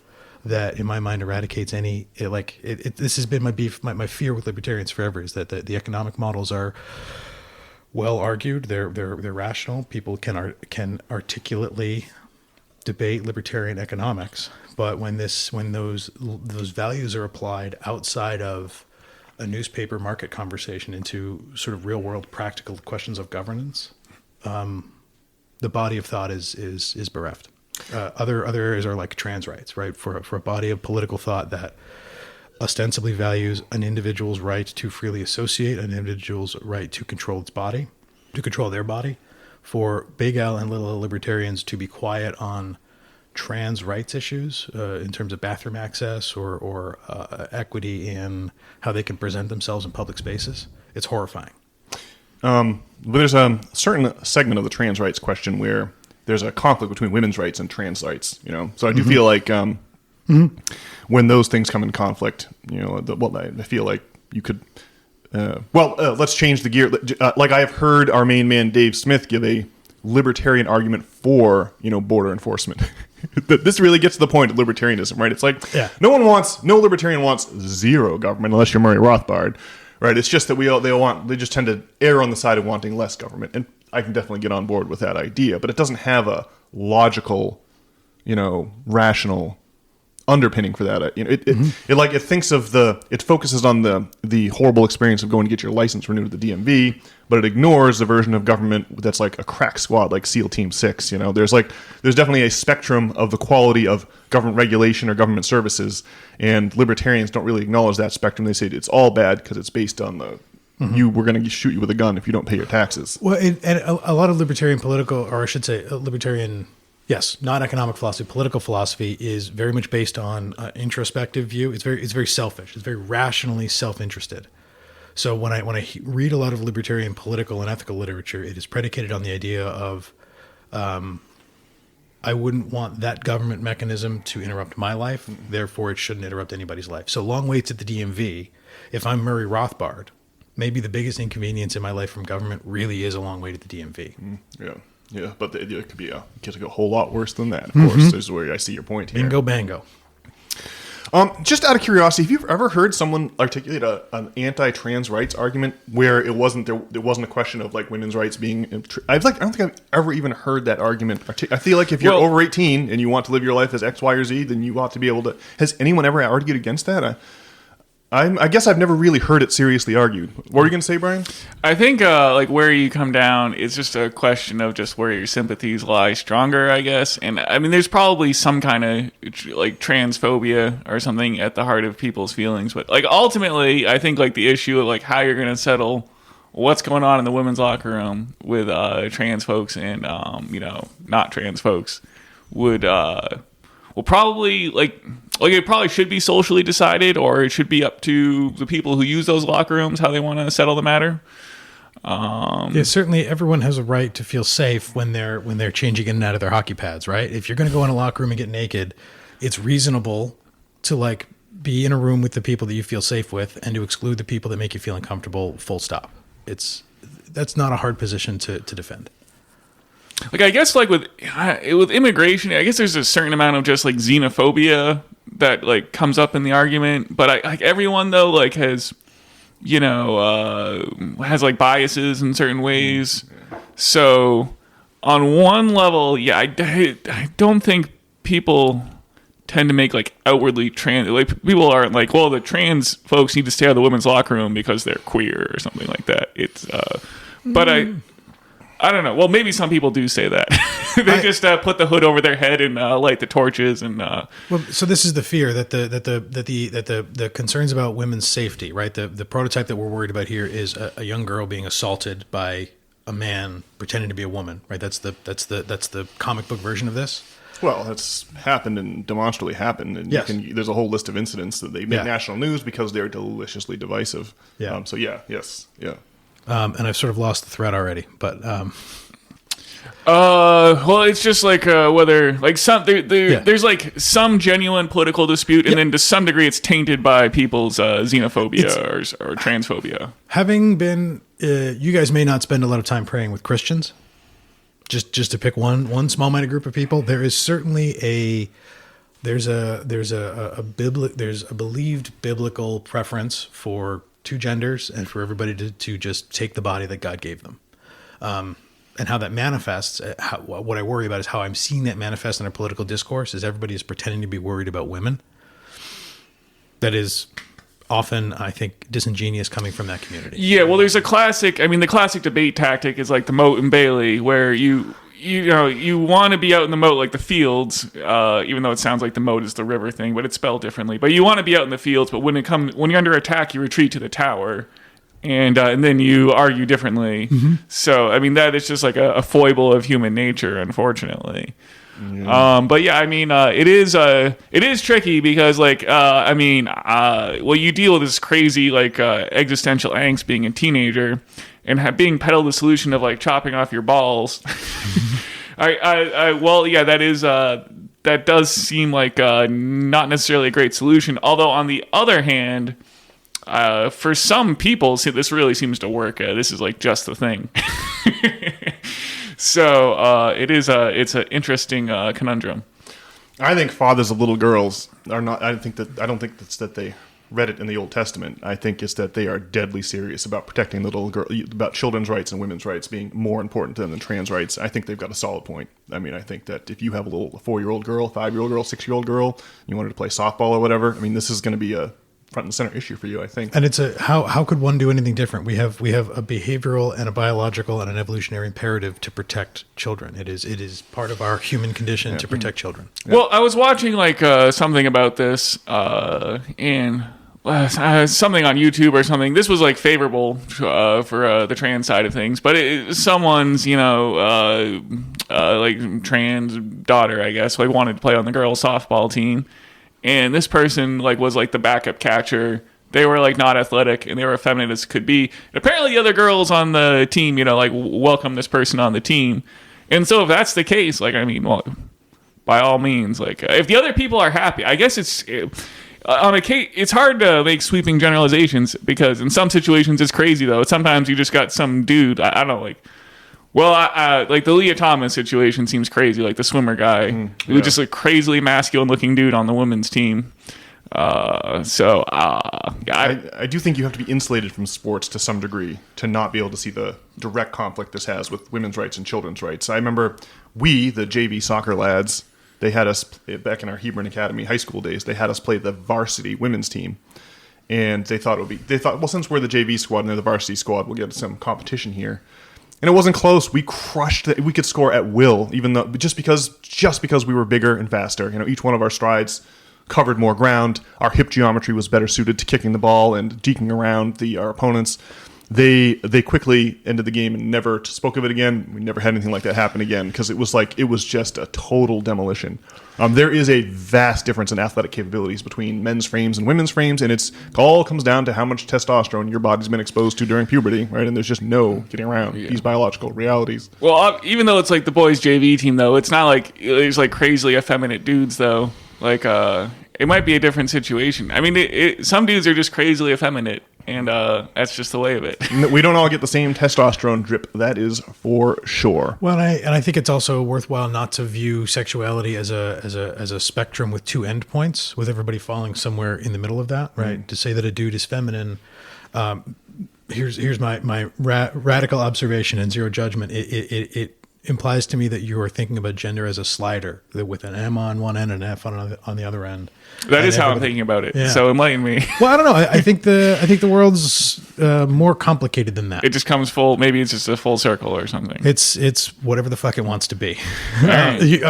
that, in my mind, eradicates any. This has been my beef, my fear with libertarians forever, is that the economic models are well argued, they're rational. People can articulately debate libertarian economics, but when those values are applied outside of a newspaper market conversation into sort of real world practical questions of governance, the body of thought is bereft. Other areas are like trans rights, right? For a body of political thought that ostensibly values an individual's right to freely associate, an individual's right to control their body, for big L and little L libertarians to be quiet on trans rights issues in terms of bathroom access or equity in how they can present themselves in public spaces. It's horrifying. But there's a certain segment of the trans rights question where there's a conflict between women's rights and trans rights. So I do feel like when those things come in conflict, I feel like you could. Let's change the gear. Like I have heard our main man Dave Smith give a libertarian argument for border enforcement. this really gets to the point of libertarianism, right? It's like Yeah. no libertarian wants zero government unless you're Murray Rothbard, right? It's just that they just tend to err on the side of wanting less government, and I can definitely get on board with that idea, but it doesn't have a logical, rational underpinning for that. It focuses on the horrible experience of going to get your license renewed at the DMV, but it ignores the version of government that's like a crack squad, like SEAL Team 6. There's definitely a spectrum of the quality of government regulation or government services, and libertarians don't really acknowledge that spectrum. They say it's all bad because it's based on we're going to shoot you with a gun if you don't pay your taxes. Well, and a lot of libertarian political, or I should say libertarian, yes, not economic philosophy, political philosophy is very much based on introspective view. It's very selfish. It's very rationally self-interested. So when I read a lot of libertarian political and ethical literature, it is predicated on the idea of I wouldn't want that government mechanism to interrupt my life. Therefore, it shouldn't interrupt anybody's life. So long waits at the DMV. If I'm Murray Rothbard, maybe the biggest inconvenience in my life from government really is a long wait at the DMV. Yeah, but it could be a whole lot worse than that. Of course, this is where I see your point here. Bingo, bango. Just out of curiosity, have you ever heard someone articulate an anti-trans rights argument where it wasn't a question of like women's rights being? I don't think I've ever even heard that argument. I feel like if you're over 18 and you want to live your life as X, Y, or Z, then you ought to be able to. Has anyone ever argued against that? I guess I've never really heard it seriously argued. What were you going to say, Brian? I think like where you come down, it's just a question of just where your sympathies lie stronger, I guess. And I mean, there's probably some kind of like transphobia or something at the heart of people's feelings. But like ultimately, I think like the issue of like how you're going to settle what's going on in the women's locker room with trans folks and not trans folks would probably like it probably should be socially decided, or it should be up to the people who use those locker rooms how they want to settle the matter. Yeah, certainly everyone has a right to feel safe when they're changing in and out of their hockey pads, right? If you're going to go in a locker room and get naked, it's reasonable to like be in a room with the people that you feel safe with and to exclude the people that make you feel uncomfortable, full stop. That's not a hard position to defend. Like I guess like with immigration, I guess there's a certain amount of just like xenophobia that like comes up in the argument, but like everyone though like has has like biases in certain ways. So on one level, yeah, I don't think people tend to make like outwardly trans, like people aren't like, well, the trans folks need to stay out of the women's locker room because they're queer or something like that. It's but I don't know. Well, maybe some people do say that. They just put the hood over their head and light the torches and. Well, so this is the fear that the concerns about women's safety, right? The prototype that we're worried about here is a young girl being assaulted by a man pretending to be a woman, right? That's the comic book version of this. Well, that's happened and demonstrably happened, and yes. There's a whole list of incidents that they make national news because they're deliciously divisive. Yeah. And I've sort of lost the thread already, but well, it's just like whether like there's like some genuine political dispute, and then to some degree it's tainted by people's xenophobia or transphobia. Having been, you guys may not spend a lot of time praying with Christians. Just to pick one small-minded group of people, there is certainly there's a believed biblical preference for two genders and for everybody to just take the body that God gave them. And how that manifests, what I worry about is how I'm seeing that manifest in our political discourse is everybody is pretending to be worried about women. That is often, I think, disingenuous coming from that community. Yeah, well, there's the classic debate tactic is like the moat and Bailey, where you want to be out in the moat like the fields, even though it sounds like the moat is the river thing, but it's spelled differently. But you want to be out in the fields, but when you're under attack, you retreat to the tower. And then you argue differently. Mm-hmm. So, I mean, that is just like a foible of human nature, unfortunately. Yeah. But yeah, I mean, it is tricky because, like, you deal with this crazy, like, existential angst being a teenager and being peddled the solution of, like, chopping off your balls. That does seem like not necessarily a great solution. Although, on the other hand, for some people, this really seems to work. This is like just the thing. So it's an interesting conundrum. I think fathers of little girls are not. I don't think it's that they read it in the Old Testament. I think it's that they are deadly serious about protecting the little girl, about children's rights and women's rights being more important to them than trans rights. I think they've got a solid point. I mean, I think that if you have a 4-year-old girl, 5-year-old girl, 6-year-old girl, you wanted to play softball or whatever, I mean, this is going to be a front and center issue for you, I think. And it's how could one do anything different? We have a behavioral and a biological and an evolutionary imperative to protect children. It is part of our human condition to protect children. Well, I was watching something about this and something on YouTube or something. This was like favorable for the trans side of things, but someone's like trans daughter, I guess, like wanted to play on the girls' softball team. And this person was the backup catcher. They were not athletic, and they were effeminate as could be. And apparently, the other girls on the team, welcome this person on the team. And so, if that's the case, by all means, if the other people are happy, I guess it's on a case. It's hard to make sweeping generalizations because in some situations it's crazy though. Sometimes you just got some dude. I don't know, the Leah Thomas situation seems crazy, the swimmer guy. He was just a crazily masculine looking dude on the women's team. I do think you have to be insulated from sports to some degree to not be able to see the direct conflict this has with women's rights and children's rights. I remember the JV soccer lads, they had us back in our Hebron Academy high school days, they had us play the varsity women's team. And they thought, well, since we're the JV squad and they're the varsity squad, we'll get some competition here. And it wasn't close. We crushed it. We could score at will, even though just because we were bigger and faster. Each one of our strides covered more ground. Our hip geometry was better suited to kicking the ball and deking around our opponents. They quickly ended the game and never spoke of it again. We never had anything like that happen again because it was just a total demolition. There is a vast difference in athletic capabilities between men's frames and women's frames, and it all comes down to how much testosterone your body's been exposed to during puberty, right? And there's just no getting around these biological realities. Well, even though it's the boys' JV team, though, it's not there's crazily effeminate dudes, though. It might be a different situation. I mean, some dudes are just crazily effeminate. And that's just the way of it. We don't all get the same testosterone drip. That is for sure. Well, I think it's also worthwhile not to view sexuality as a spectrum with two endpoints, with everybody falling somewhere in the middle of that, right? To say that a dude is feminine, here's my radical observation and zero judgment. It implies to me that you are thinking about gender as a slider with an M on one end and an F on the other end. That is how I'm thinking about it. Yeah. So enlighten me. Well, I don't know. I think the world's more complicated than that. It just comes full. Maybe it's just a full circle or something. It's whatever the fuck it wants to be. Right.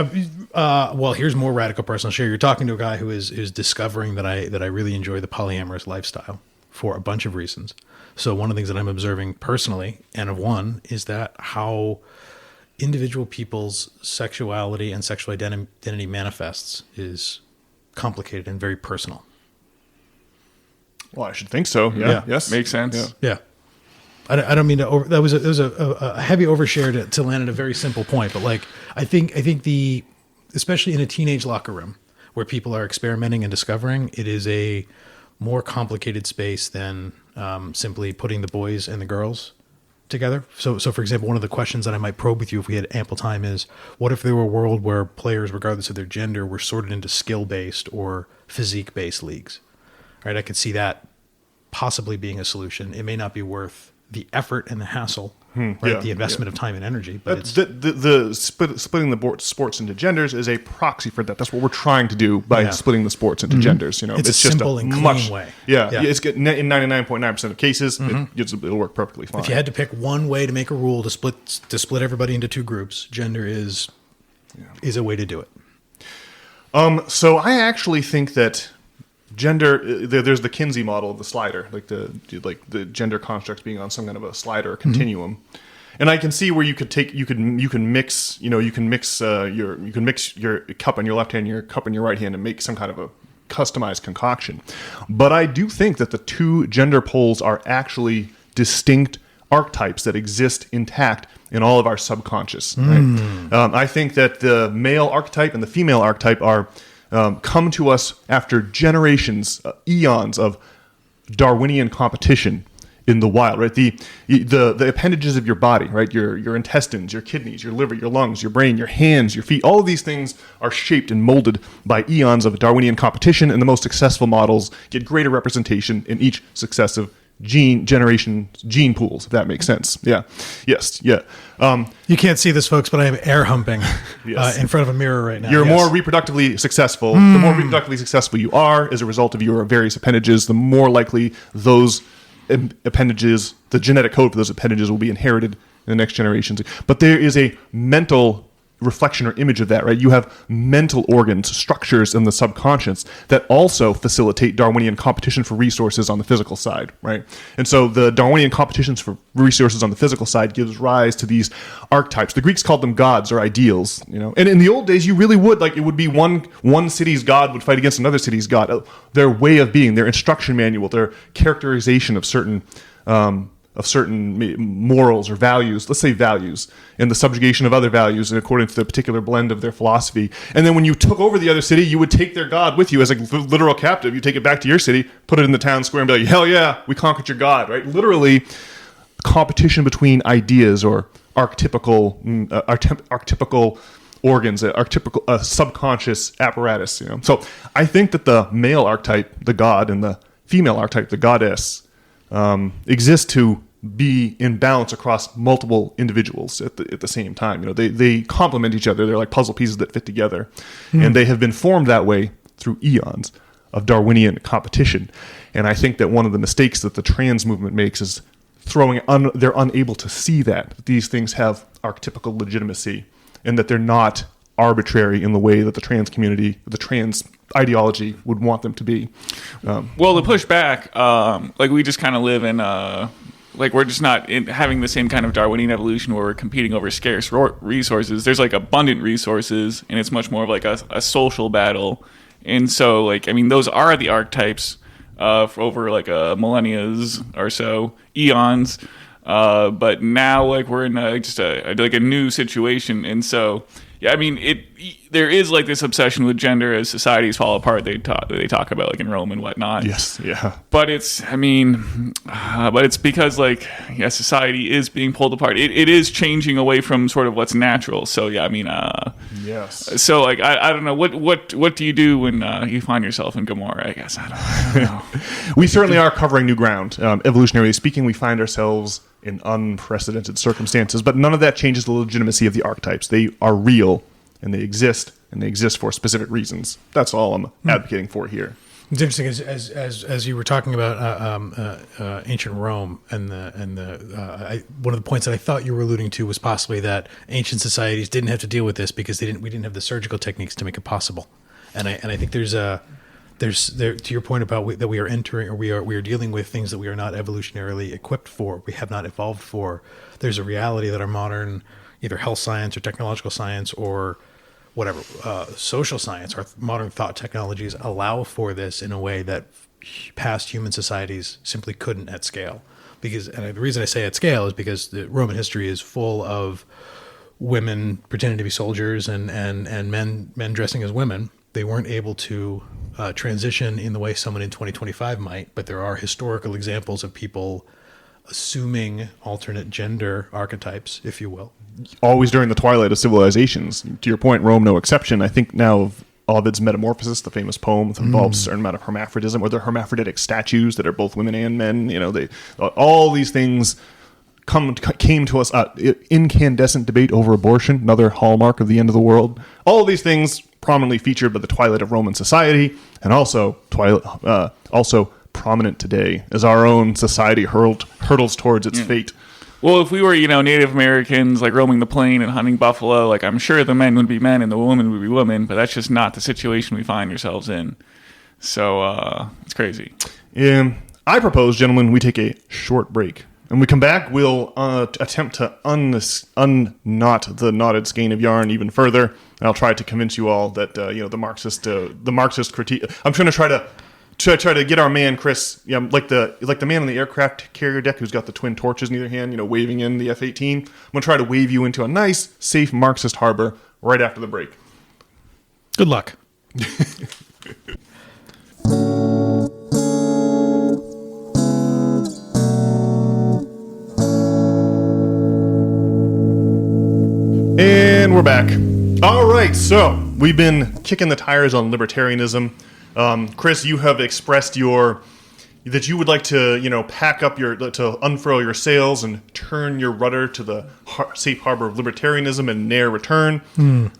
Well, here's more radical personal share. You're talking to a guy who is discovering that I really enjoy the polyamorous lifestyle for a bunch of reasons. So one of the things that I'm observing personally, and of one, is that how individual people's sexuality and sexual identity manifests is complicated and very personal. Well, I should think so. Yeah. Yes. Makes sense. Yeah. I don't mean to that was a heavy overshare to land at a very simple point, but I think especially in a teenage locker room where people are experimenting and discovering, it is a more complicated space than simply putting the boys and the girls together. So for example, one of the questions that I might probe with you if we had ample time is, what if there were a world where players, regardless of their gender, were sorted into skill-based or physique-based leagues? Right? I could see that possibly being a solution. It may not be worth the effort and the hassle, right? The investment of time and energy. But it's splitting the sports into genders is a proxy for that. That's what we're trying to do by splitting the sports into genders. It's a simple and clean way. Yeah. It's good. In 99.9% of cases, it'll work perfectly fine. If you had to pick one way to make a rule to split everybody into two groups, gender is a way to do it. So I actually think that gender, there's the Kinsey model of the slider, the gender constructs being on some kind of a slider or continuum. And I can see where you can mix your cup on your left hand and your cup on your right hand and make some kind of a customized concoction. But I do think that the two gender poles are actually distinct archetypes that exist intact in all of our subconscious. Right? I think that the male archetype and the female archetype are come to us after generations, eons of Darwinian competition in the wild, right? The appendages of your body, right? Your intestines, your kidneys, your liver, your lungs, your brain, your hands, your feet, all of these things are shaped and molded by eons of Darwinian competition, and the most successful models get greater representation in each successive gene pools, if that makes sense. Yeah. Yes. Yeah. You can't see this, folks, but I am air humping Yes. in front of a mirror right now. You're Yes. more reproductively successful. The more reproductively successful you are as a result of your various appendages, the more likely those appendages, the genetic code for those appendages will be inherited in the next generations. But there is a mental reflection or image of that, right? You have mental organs, structures in the subconscious that also facilitate Darwinian competition for resources on the physical side, right? And so the Darwinian competitions for resources on the physical side gives rise to these archetypes. The Greeks called them gods or ideals, And in the old days, you really would, it would be one city's god would fight against another city's god. Their way of being, their instruction manual, their characterization of certain morals or values, let's say values, and the subjugation of other values according to the particular blend of their philosophy. And then when you took over the other city, you would take their god with you as a literal captive. You take it back to your city, put it in the town square, and be like, hell yeah, we conquered your god, right? Literally, competition between ideas or archetypical organs, archetypical subconscious apparatus. So I think that the male archetype, the god, and the female archetype, the goddess, exist to be in balance across multiple individuals at the same time. They complement each other. They're like puzzle pieces that fit together, and they have been formed that way through eons of Darwinian competition. And I think that one of the mistakes that the trans movement makes is they're unable to see that these things have archetypical legitimacy, and that they're not arbitrary in the way that the trans community, the trans ideology would want them to be. Well, to push back, we just kind of live in, we're just not having the same kind of Darwinian evolution where we're competing over scarce resources. There's abundant resources, and it's much more of a social battle. And so, those are the archetypes for over millennia or so, eons. But now, we're in a new situation, and so. Yeah, there is this obsession with gender as societies fall apart. They talk about in Rome and whatnot. Yes, yeah. But it's because society is being pulled apart. It is changing away from sort of what's natural. So yeah, yes. So I don't know what do you do when you find yourself in Gomorrah? I guess I don't know. We certainly are covering new ground. Evolutionarily speaking, we find ourselves in unprecedented circumstances, but none of that changes the legitimacy of the archetypes. They are real, and they exist for specific reasons. That's all I'm advocating for here. It's interesting as you were talking about ancient Rome and one of the points that I thought you were alluding to was possibly that ancient societies didn't have to deal with this because we didn't have the surgical techniques to make it possible, and I think there's to your point about that we are entering, or we are dealing with things that we are not evolutionarily equipped for, we have not evolved for. There's a reality that our modern either health science or technological science or whatever social science, our modern thought technologies allow for this in a way that past human societies simply couldn't at scale. The reason I say at scale is because the Roman history is full of women pretending to be soldiers and men dressing as women. They weren't able to transition in the way someone in 2025 might, but there are historical examples of people assuming alternate gender archetypes, if you will. Always during the twilight of civilizations. To your point, Rome no exception. I think now of Ovid's Metamorphosis, the famous poem that involves a certain amount of hermaphrodism, or the hermaphroditic statues that are both women and men. All these things came to us. Incandescent debate over abortion, another hallmark of the end of the world. All of these things prominently featured by the twilight of Roman society, and also prominent today as our own society hurtles towards its fate. Well, if we were, Native Americans roaming the plain and hunting buffalo, I'm sure the men would be men and the women would be women, but that's just not the situation we find ourselves in. So it's crazy. I propose, gentlemen, we take a short break. And we come back, we'll attempt to unknot the knotted skein of yarn even further. And I'll try to convince you all that the Marxist critique. I'm trying to try to get our man Chris, like the man on the aircraft carrier deck who's got the twin torches in either hand, waving in the F-18. I'm gonna try to wave you into a nice, safe Marxist harbor right after the break. Good luck. back. All right, so we've been kicking the tires on libertarianism. Chris, you have expressed that you would like to, pack up to unfurl your sails and turn your rudder to the safe harbor of libertarianism and ne'er return.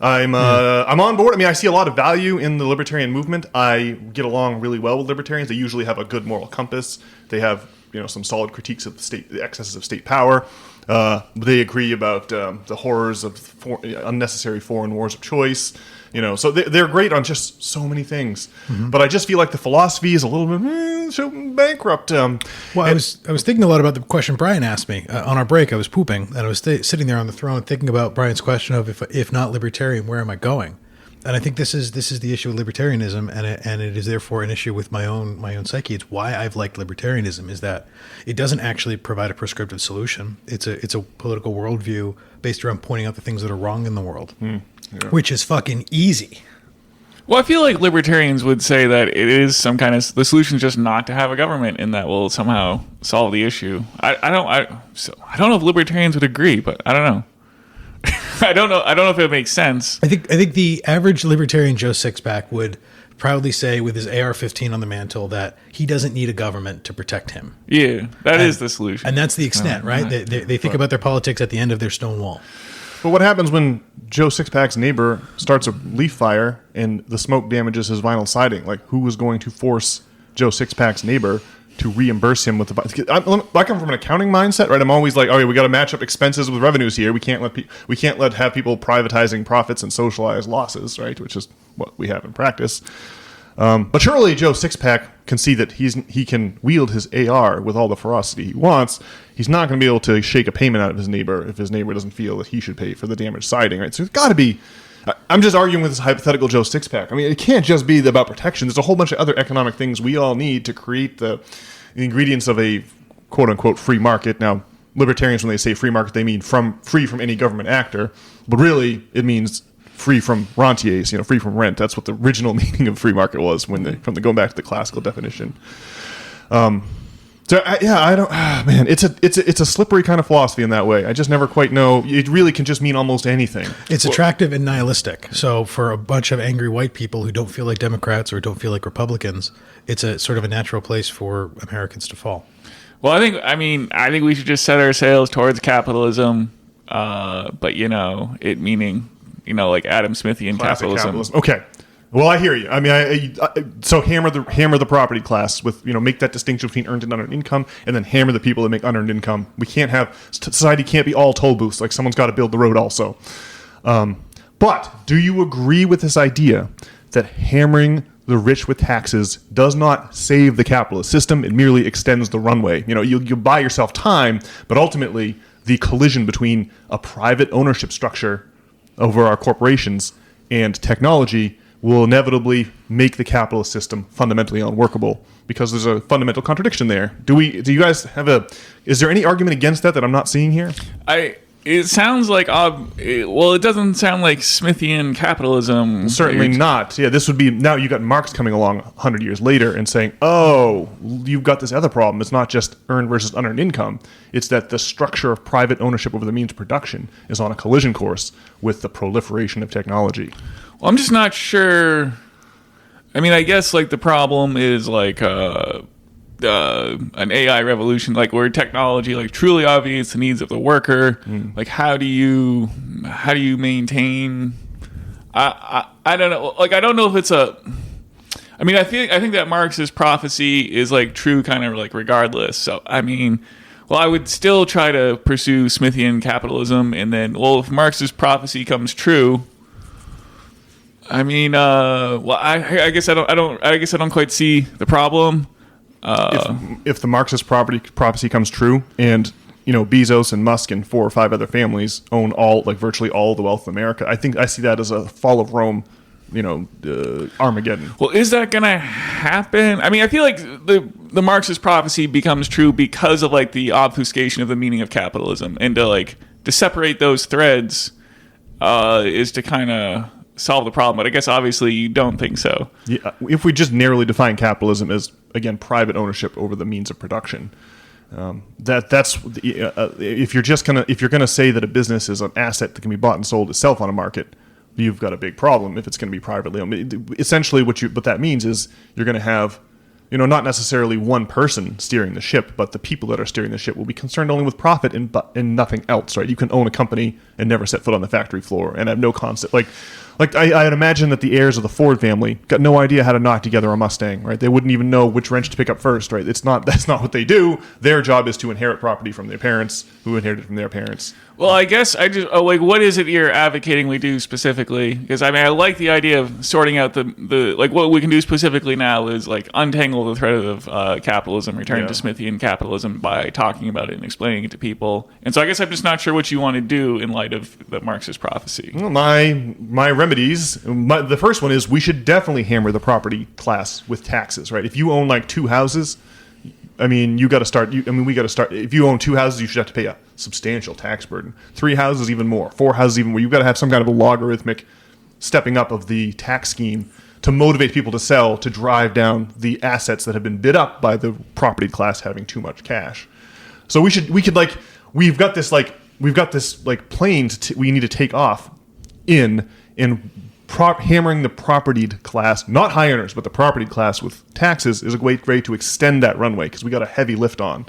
I'm on board. I mean, I see a lot of value in the libertarian movement. I get along really well with libertarians. They usually have a good moral compass. They have, some solid critiques of the excesses of state power. They agree about the horrors of unnecessary foreign wars of choice. So they're great on just so many things. Mm-hmm. But I just feel like the philosophy is a little bit bankrupt. I was thinking a lot about the question Brian asked me on our break. I was pooping and I was sitting there on the throne thinking about Brian's question of if not libertarian, where am I going? And I think this is the issue with libertarianism, and it is therefore an issue with my own psyche. It's why I've liked libertarianism is that it doesn't actually provide a prescriptive solution. It's a political worldview based around pointing out the things that are wrong in the world, which is fucking easy. Well, I feel like libertarians would say that it is some kind of the solution is just not to have a government, and that will somehow solve the issue. I don't know if libertarians would agree, but I don't know. I don't know if it makes sense. I think the average libertarian Joe Sixpack would proudly say with his AR-15 on the mantle that he doesn't need a government to protect him. Yeah, that is the solution. And that's the extent, right? They think about their politics at the end of their stone wall. But what happens when Joe Sixpack's neighbor starts a leaf fire and the smoke damages his vinyl siding? Like, who is going to force Joe Sixpack's neighbor to reimburse him with the? I come from an accounting mindset, right? I'm always like, okay, we got to match up expenses with revenues here. We can't have people privatizing profits and socialize losses, right? Which is what we have in practice. But surely Joe Sixpack can see that he can wield his AR with all the ferocity he wants. He's not going to be able to shake a payment out of his neighbor if his neighbor doesn't feel that he should pay for the damaged siding, right? So it's got to be. I'm just arguing with this hypothetical Joe Sixpack. I mean, it can't just be about protection. There's a whole bunch of other economic things we all need to create the ingredients of a quote-unquote free market. Now, libertarians, when they say free market, they mean free from any government actor. But really, it means free from rentiers, free from rent. That's what the original meaning of free market was going back to the classical definition. I don't. Man, it's a slippery kind of philosophy in that way. I just never quite know. It really can just mean almost anything. It's attractive and nihilistic. So for a bunch of angry white people who don't feel like Democrats or don't feel like Republicans, it's a sort of a natural place for Americans to fall. Well, I think we should just set our sails towards capitalism, but it meaning like Adam Smithian capitalism. Okay. Well, I hear you. I mean, so hammer the property class with make that distinction between earned and unearned income, and then hammer the people that make unearned income. We can't have society can't be all toll booths. Like someone's got to build the road also. But do you agree with this idea that hammering the rich with taxes does not save the capitalist system? It merely extends the runway. You buy yourself time, but ultimately the collision between a private ownership structure over our corporations and technology will inevitably make the capitalist system fundamentally unworkable because there's a fundamental contradiction there. Do you guys is there any argument against that I'm not seeing here? It sounds like, it doesn't sound like Smithian capitalism. Certainly not. Yeah, this would be, now you got Marx coming along 100 years later and saying, oh, you've got this other problem. It's not just earned versus unearned income. It's that the structure of private ownership over the means of production is on a collision course with the proliferation of technology. Well, I'm just not sure. I mean, I guess like the problem is like an AI revolution, like where technology like truly obviates the needs of the worker. Like how do you maintain? I don't know. Like I don't know if it's a. I mean, I think that Marx's prophecy is like true, kind of like regardless. So I mean. Well, I would still try to pursue Smithian capitalism, and then, well, if Marx's prophecy comes true, I mean, I guess I don't quite see the problem. If the Marxist prophecy comes true, and Bezos and Musk and 4 or 5 other families own virtually all the wealth of America, I see that as a fall of Rome. Armageddon. Well, is that gonna happen? I mean, I feel like the Marxist prophecy becomes true because of like the obfuscation of the meaning of capitalism, and to separate those threads is to kind of solve the problem. But I guess obviously you don't think so. Yeah, if we just narrowly define capitalism as again private ownership over the means of production, That's if you're gonna say that a business is an asset that can be bought and sold itself on a market, you've got a big problem if it's going to be privately owned. Essentially, what that means is you're going to have, not necessarily one person steering the ship, but the people that are steering the ship will be concerned only with profit and nothing else, right? You can own a company and never set foot on the factory floor and have no concept. I'd imagine that the heirs of the Ford family got no idea how to knock together a Mustang, right? They wouldn't even know which wrench to pick up first, right? That's not what they do. Their job is to inherit property from their parents, who inherited from their parents. Well, I guess what is it you're advocating we do specifically? Because I like the idea of sorting out the what we can do specifically now is untangle the thread of capitalism, return to Smithian capitalism by talking about it and explaining it to people. And so I guess I'm just not sure what you want to do in light of the Marxist prophecy. Well, my remedies. The first one is we should definitely hammer the property class with taxes, right? If you own 2 houses, you got to start. We got to start. If you own 2 houses, you should have to pay a substantial tax burden. 3 houses, even more. 4 houses, even more. You've got to have some kind of a logarithmic stepping up of the tax scheme to motivate people to sell, to drive down the assets that have been bid up by the property class having too much cash. So we've got this plane we need to take off in hammering the propertied class, not high earners, but the propertied class with taxes is a great way to extend that runway because we got a heavy lift on.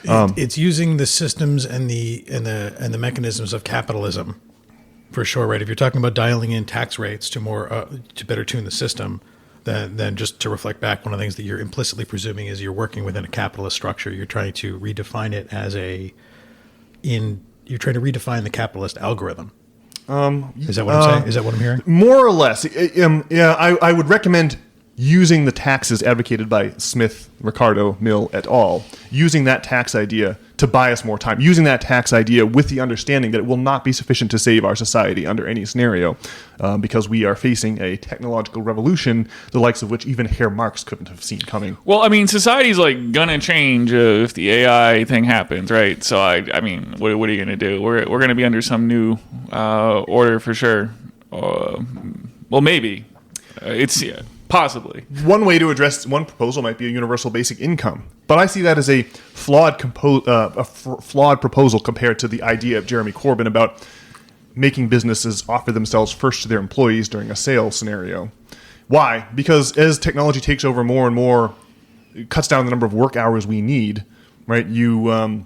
It's using the systems and the mechanisms of capitalism, for sure. Right? If you're talking about dialing in tax rates to better tune the system, then just to reflect back, one of the things that you're implicitly presuming is you're working within a capitalist structure. You're trying to redefine it you're trying to redefine the capitalist algorithm. Is that what I'm saying? Is that what I'm hearing? More or less. I would recommend using the taxes advocated by Smith, Ricardo, Mill et al., using that tax idea to buy us more time, using that tax idea with the understanding that it will not be sufficient to save our society under any scenario, because we are facing a technological revolution, the likes of which even Herr Marx couldn't have seen coming. Well, society's gonna change if the AI thing happens, right? So what are you gonna do? We're gonna be under some new order for sure. Well, maybe possibly. One way to address one proposal might be a universal basic income, but I see that as a flawed proposal compared to the idea of Jeremy Corbyn about making businesses offer themselves first to their employees during a sale scenario. Why? Because as technology takes over more and more, it cuts down the number of work hours we need, right? You'll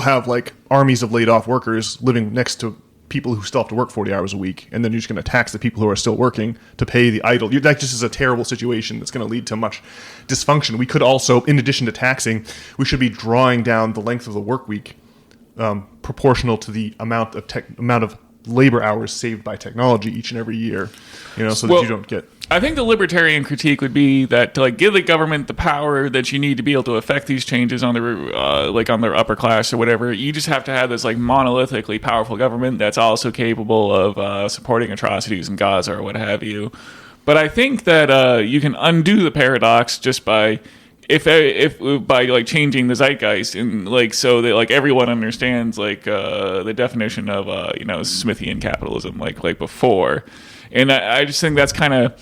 have armies of laid off workers living next to people who still have to work 40 hours a week, and then you're just going to tax the people who are still working to pay the idle. That just is a terrible situation that's going to lead to much dysfunction. We could also, in addition to taxing, we should be drawing down the length of the work week proportional to the amount of labor hours saved by technology each and every year, so that you don't get... I think the libertarian critique would be that to give the government the power that you need to be able to affect these changes on the on their upper class or whatever, you just have to have this monolithically powerful government that's also capable of supporting atrocities in Gaza or what have you. But I think that you can undo the paradox just by changing the zeitgeist and so that everyone understands the definition of Smithian capitalism like before. And I just think that's kind of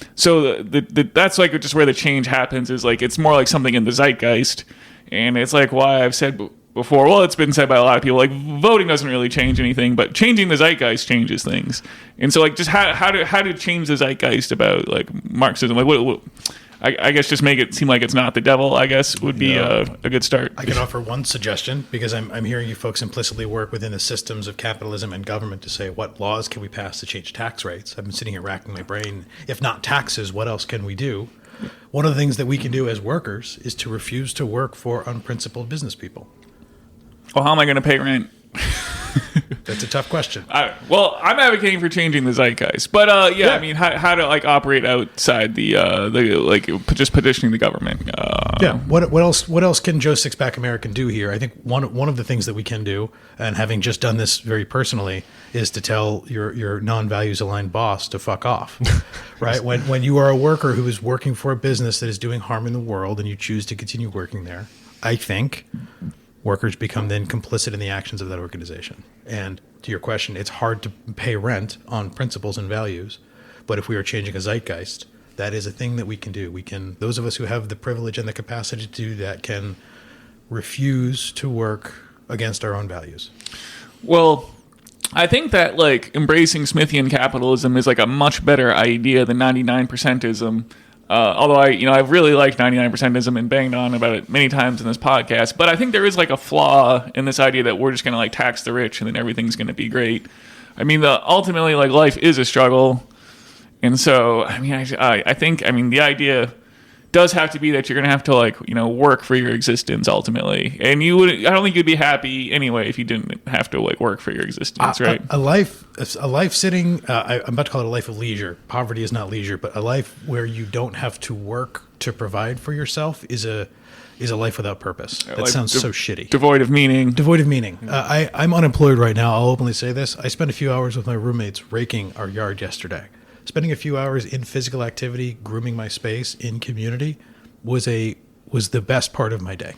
that's just where the change happens is it's more like something in the zeitgeist, and it's why I've said before. Well, it's been said by a lot of people voting doesn't really change anything, but changing the zeitgeist changes things. And so just how to change the zeitgeist about Marxism what I guess just make it seem like it's not the devil, I guess, would be a good start. I can offer one suggestion, because I'm hearing you folks implicitly work within the systems of capitalism and government to say, what laws can we pass to change tax rates? I've been sitting here racking my brain. If not taxes, what else can we do? One of the things that we can do as workers is to refuse to work for unprincipled business people. Well, how am I going to pay rent? That's a tough question. Well, I'm advocating for changing the zeitgeist, but how to operate outside the just petitioning the government. What else can Joe Sixpack American do here? I think one of the things that we can do, and having just done this very personally, is to tell your non-values aligned boss to fuck off. Right? When you are a worker who is working for a business that is doing harm in the world and you choose to continue working there, I think workers become then complicit in the actions of that organization. And to your question, it's hard to pay rent on principles and values. But if we are changing a zeitgeist, that is a thing that we can do. Those of us who have the privilege and the capacity to do that can refuse to work against our own values? Well, I think that like embracing Smithian capitalism is like a much better idea than 99%ism. Although I've really liked 99%ism and banged on about it many times in this podcast, but I think there is like a flaw in this idea that we're just going to like tax the rich and then everything's going to be great. I mean, ultimately like life is a struggle, and so I think the idea does have to be that you're going to have to like work for your existence ultimately, and I don't think you'd be happy anyway if you didn't have to like work for your existence, right? A life sitting. I'm about to call it a life of leisure. Poverty is not leisure, but a life where you don't have to work to provide for yourself is a life without purpose. That sounds so shitty. Devoid of meaning. Devoid of meaning. I'm unemployed right now. I'll openly say this. I spent a few hours with my roommates raking our yard yesterday. Spending a few hours in physical activity, grooming my space in community was the best part of my day.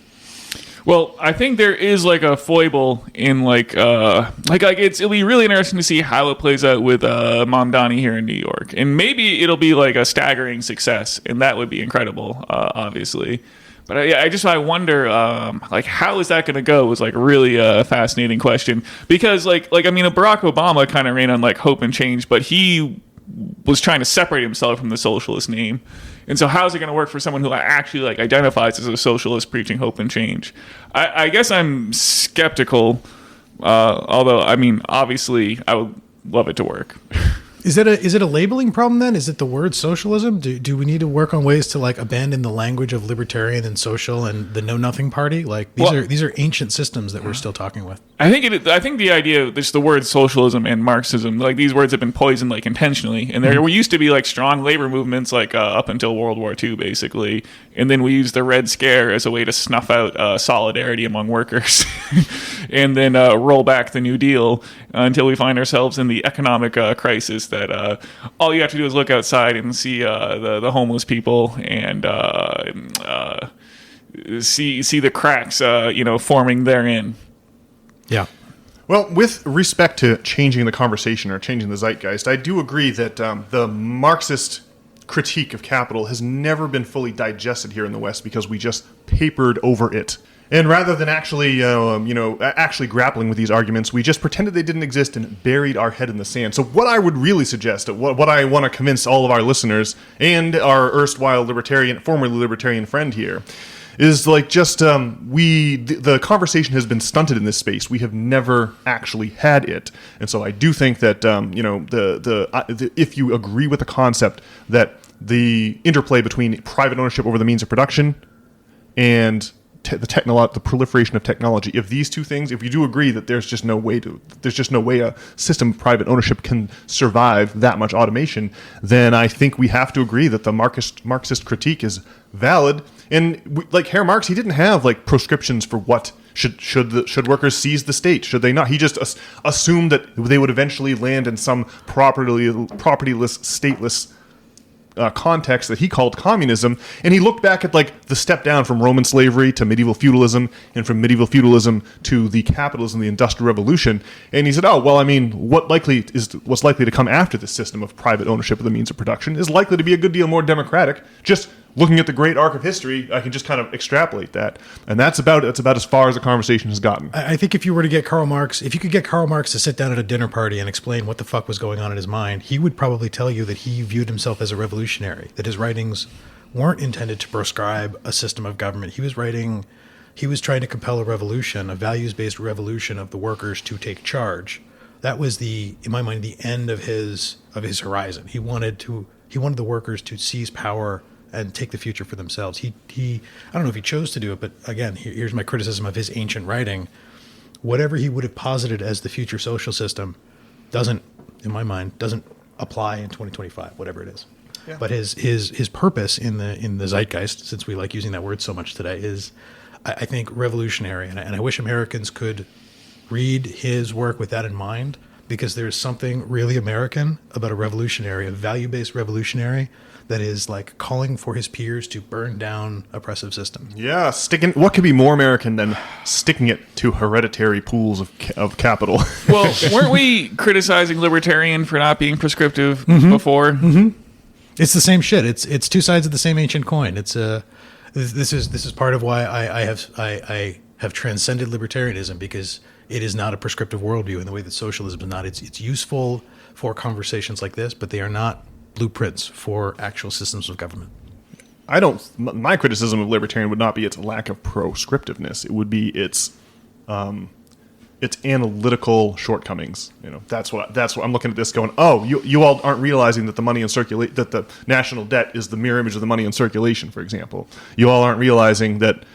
Well, I think there is like a foible in it'll be really interesting to see how it plays out with Mom Donnie here in New York, and maybe it'll be like a staggering success, and that would be incredible, obviously. But I wonder how is that going to go is like really a fascinating question, because Barack Obama kind of ran on like hope and change, but he was trying to separate himself from the socialist name. And so how is it going to work for someone who actually like identifies as a socialist preaching hope and change? I guess I'm skeptical, although, obviously I would love it to work. Is it a labeling problem then? Is it the word socialism? Do we need to work on ways to like abandon the language of libertarian and social and the know nothing party? Like these are ancient systems that we're still talking with. I think the idea of the word socialism and Marxism, like these words have been poisoned like intentionally, and there used to be like strong labor movements like up until World War II basically, and then we used the Red Scare as a way to snuff out solidarity among workers, and then roll back the New Deal until we find ourselves in the economic crisis that all you have to do is look outside and see the homeless people and see the cracks forming therein. Yeah. Well, with respect to changing the conversation or changing the zeitgeist, I do agree that the Marxist critique of capital has never been fully digested here in the West because we just papered over it. And rather than actually grappling with these arguments, we just pretended they didn't exist and buried our head in the sand. So what I would really suggest, what I want to convince all of our listeners and our erstwhile formerly libertarian friend here, is like just the conversation has been stunted in this space. We have never actually had it, and so I do think that if you agree with the concept that the interplay between private ownership over the means of production and the proliferation of technology, if these two things, if you do agree that there's just no way a system of private ownership can survive that much automation, then I think we have to agree that the Marxist critique is valid. And like Herr Marx, he didn't have like proscriptions for what should workers seize the state, should they not. He just assumed that they would eventually land in some propertyless, stateless context that he called communism, and he looked back at like the step down from Roman slavery to medieval feudalism, and from medieval feudalism to the capitalism, the Industrial Revolution, and he said, what's likely to come after this system of private ownership of the means of production is likely to be a good deal more democratic. Just looking at the great arc of history, I can just kind of extrapolate that, and that's about as far as the conversation has gotten. I think if you could get Karl Marx to sit down at a dinner party and explain what the fuck was going on in his mind, he would probably tell you that he viewed himself as a revolutionary, that his writings weren't intended to prescribe a system of government. He was trying to compel a revolution, a values-based revolution of the workers to take charge. That was in my mind, the end of his horizon. He wanted the workers to seize power and take the future for themselves. He I don't know if he chose to do it, but again, here's my criticism of his ancient writing. Whatever he would have posited as the future social system doesn't apply in 2025, whatever it is. Yeah. But his purpose in the zeitgeist, since we like using that word so much today, is I think revolutionary, and I wish Americans could read his work with that in mind, because there's something really American about a revolutionary, a value-based revolutionary, that is like calling for his peers to burn down oppressive systems. Yeah, what could be more American than sticking it to hereditary pools of capital? Well, weren't we criticizing libertarian for not being prescriptive before? Mm-hmm. It's the same shit. It's two sides of the same ancient coin. It's this is part of why I have transcended libertarianism because it is not a prescriptive worldview in the way that socialism is not. It's useful for conversations like this, but they are not blueprints for actual systems of government. My criticism of libertarian would not be its lack of proscriptiveness. It would be its analytical shortcomings. That's what I'm looking at this going, oh, you all aren't realizing that the money in that the national debt is the mirror image of the money in circulation, for example. You all aren't realizing that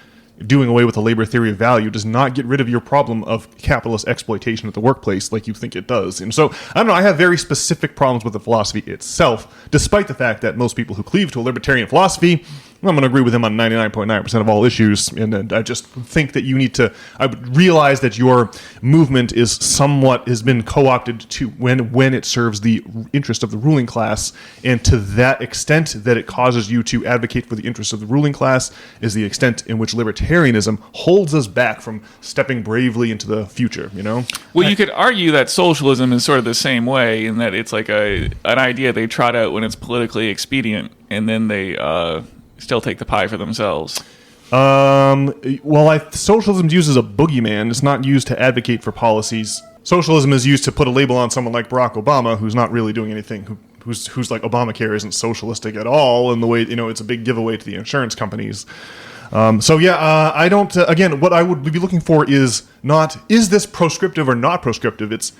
doing away with the labor theory of value does not get rid of your problem of capitalist exploitation at the workplace like you think it does. And so, I don't know, I have very specific problems with the philosophy itself, despite the fact that most people who cleave to a libertarian philosophy, I'm going to agree with him on 99.9% of all issues. And I just think that I would realize that your movement has been co-opted to when it serves the interest of the ruling class. And to that extent that it causes you to advocate for the interests of the ruling class is the extent in which libertarianism holds us back from stepping bravely into the future, Well, you could argue that socialism is sort of the same way in that it's like an idea they trot out when it's politically expedient, and then they still take the pie for themselves. Socialism is used as a boogeyman. It's not used to advocate for policies. Socialism is used to put a label on someone like Barack Obama, who's not really doing anything, who's like Obamacare isn't socialistic at all, in the way, it's a big giveaway to the insurance companies. I don't, again, what I would be looking for is this proscriptive or not proscriptive? It's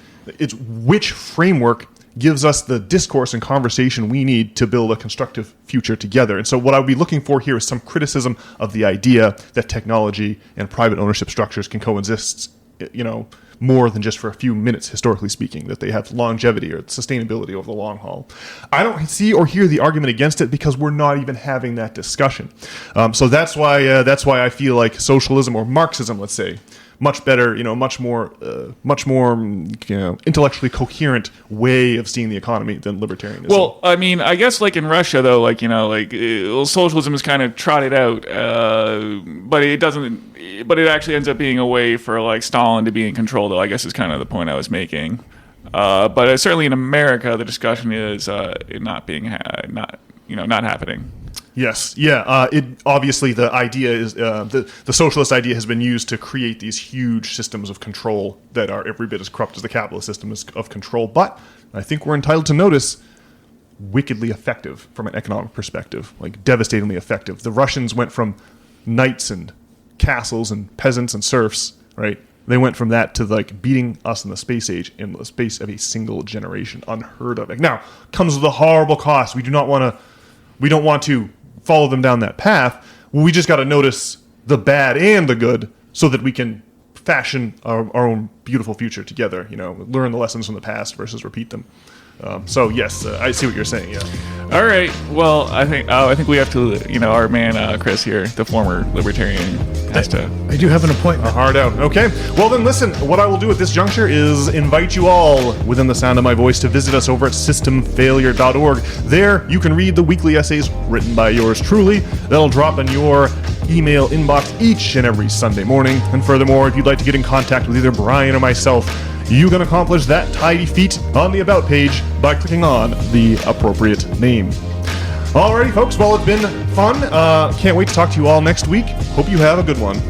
which framework gives us the discourse and conversation we need to build a constructive future together. And so what I would be looking for here is some criticism of the idea that technology and private ownership structures can coexist, more than just for a few minutes, historically speaking, that they have longevity or sustainability over the long haul. I don't see or hear the argument against it because we're not even having that discussion. So that's why I feel like socialism or Marxism, let's say, much better, much more intellectually coherent way of seeing the economy than libertarianism. Well, I mean, I guess like in Russia, though, socialism is kind of trotted out, but it doesn't. But it actually ends up being a way for like Stalin to be in control, though. I guess is kind of the point I was making. But certainly in America, the discussion is it not happening. Yes, yeah. It obviously the idea is the socialist idea has been used to create these huge systems of control that are every bit as corrupt as the capitalist system of control. But I think we're entitled to notice wickedly effective from an economic perspective, like devastatingly effective. The Russians went from knights and castles and peasants and serfs, right? They went from that to like beating us in the space age in the space of a single generation, unheard of. Now comes with a horrible cost. We don't want to follow them down that path. We just got to notice the bad and the good so that we can fashion our own beautiful future together, learn the lessons from the past versus repeat them. Yes, I see what you're saying. Yeah. All right. Well, I think we have to. Our man Chris here, the former libertarian, has to. I do have an appointment. Hard out. Okay. Well then, listen. What I will do at this juncture is invite you all, within the sound of my voice, to visit us over at systemfailure.org. There, you can read the weekly essays written by yours truly. That'll drop in your email inbox each and every Sunday morning. And furthermore, if you'd like to get in contact with either Brian or myself, you can accomplish that tidy feat on the About page by clicking on the appropriate name. Alrighty, folks. Well, it's been fun. Can't wait to talk to you all next week. Hope you have a good one.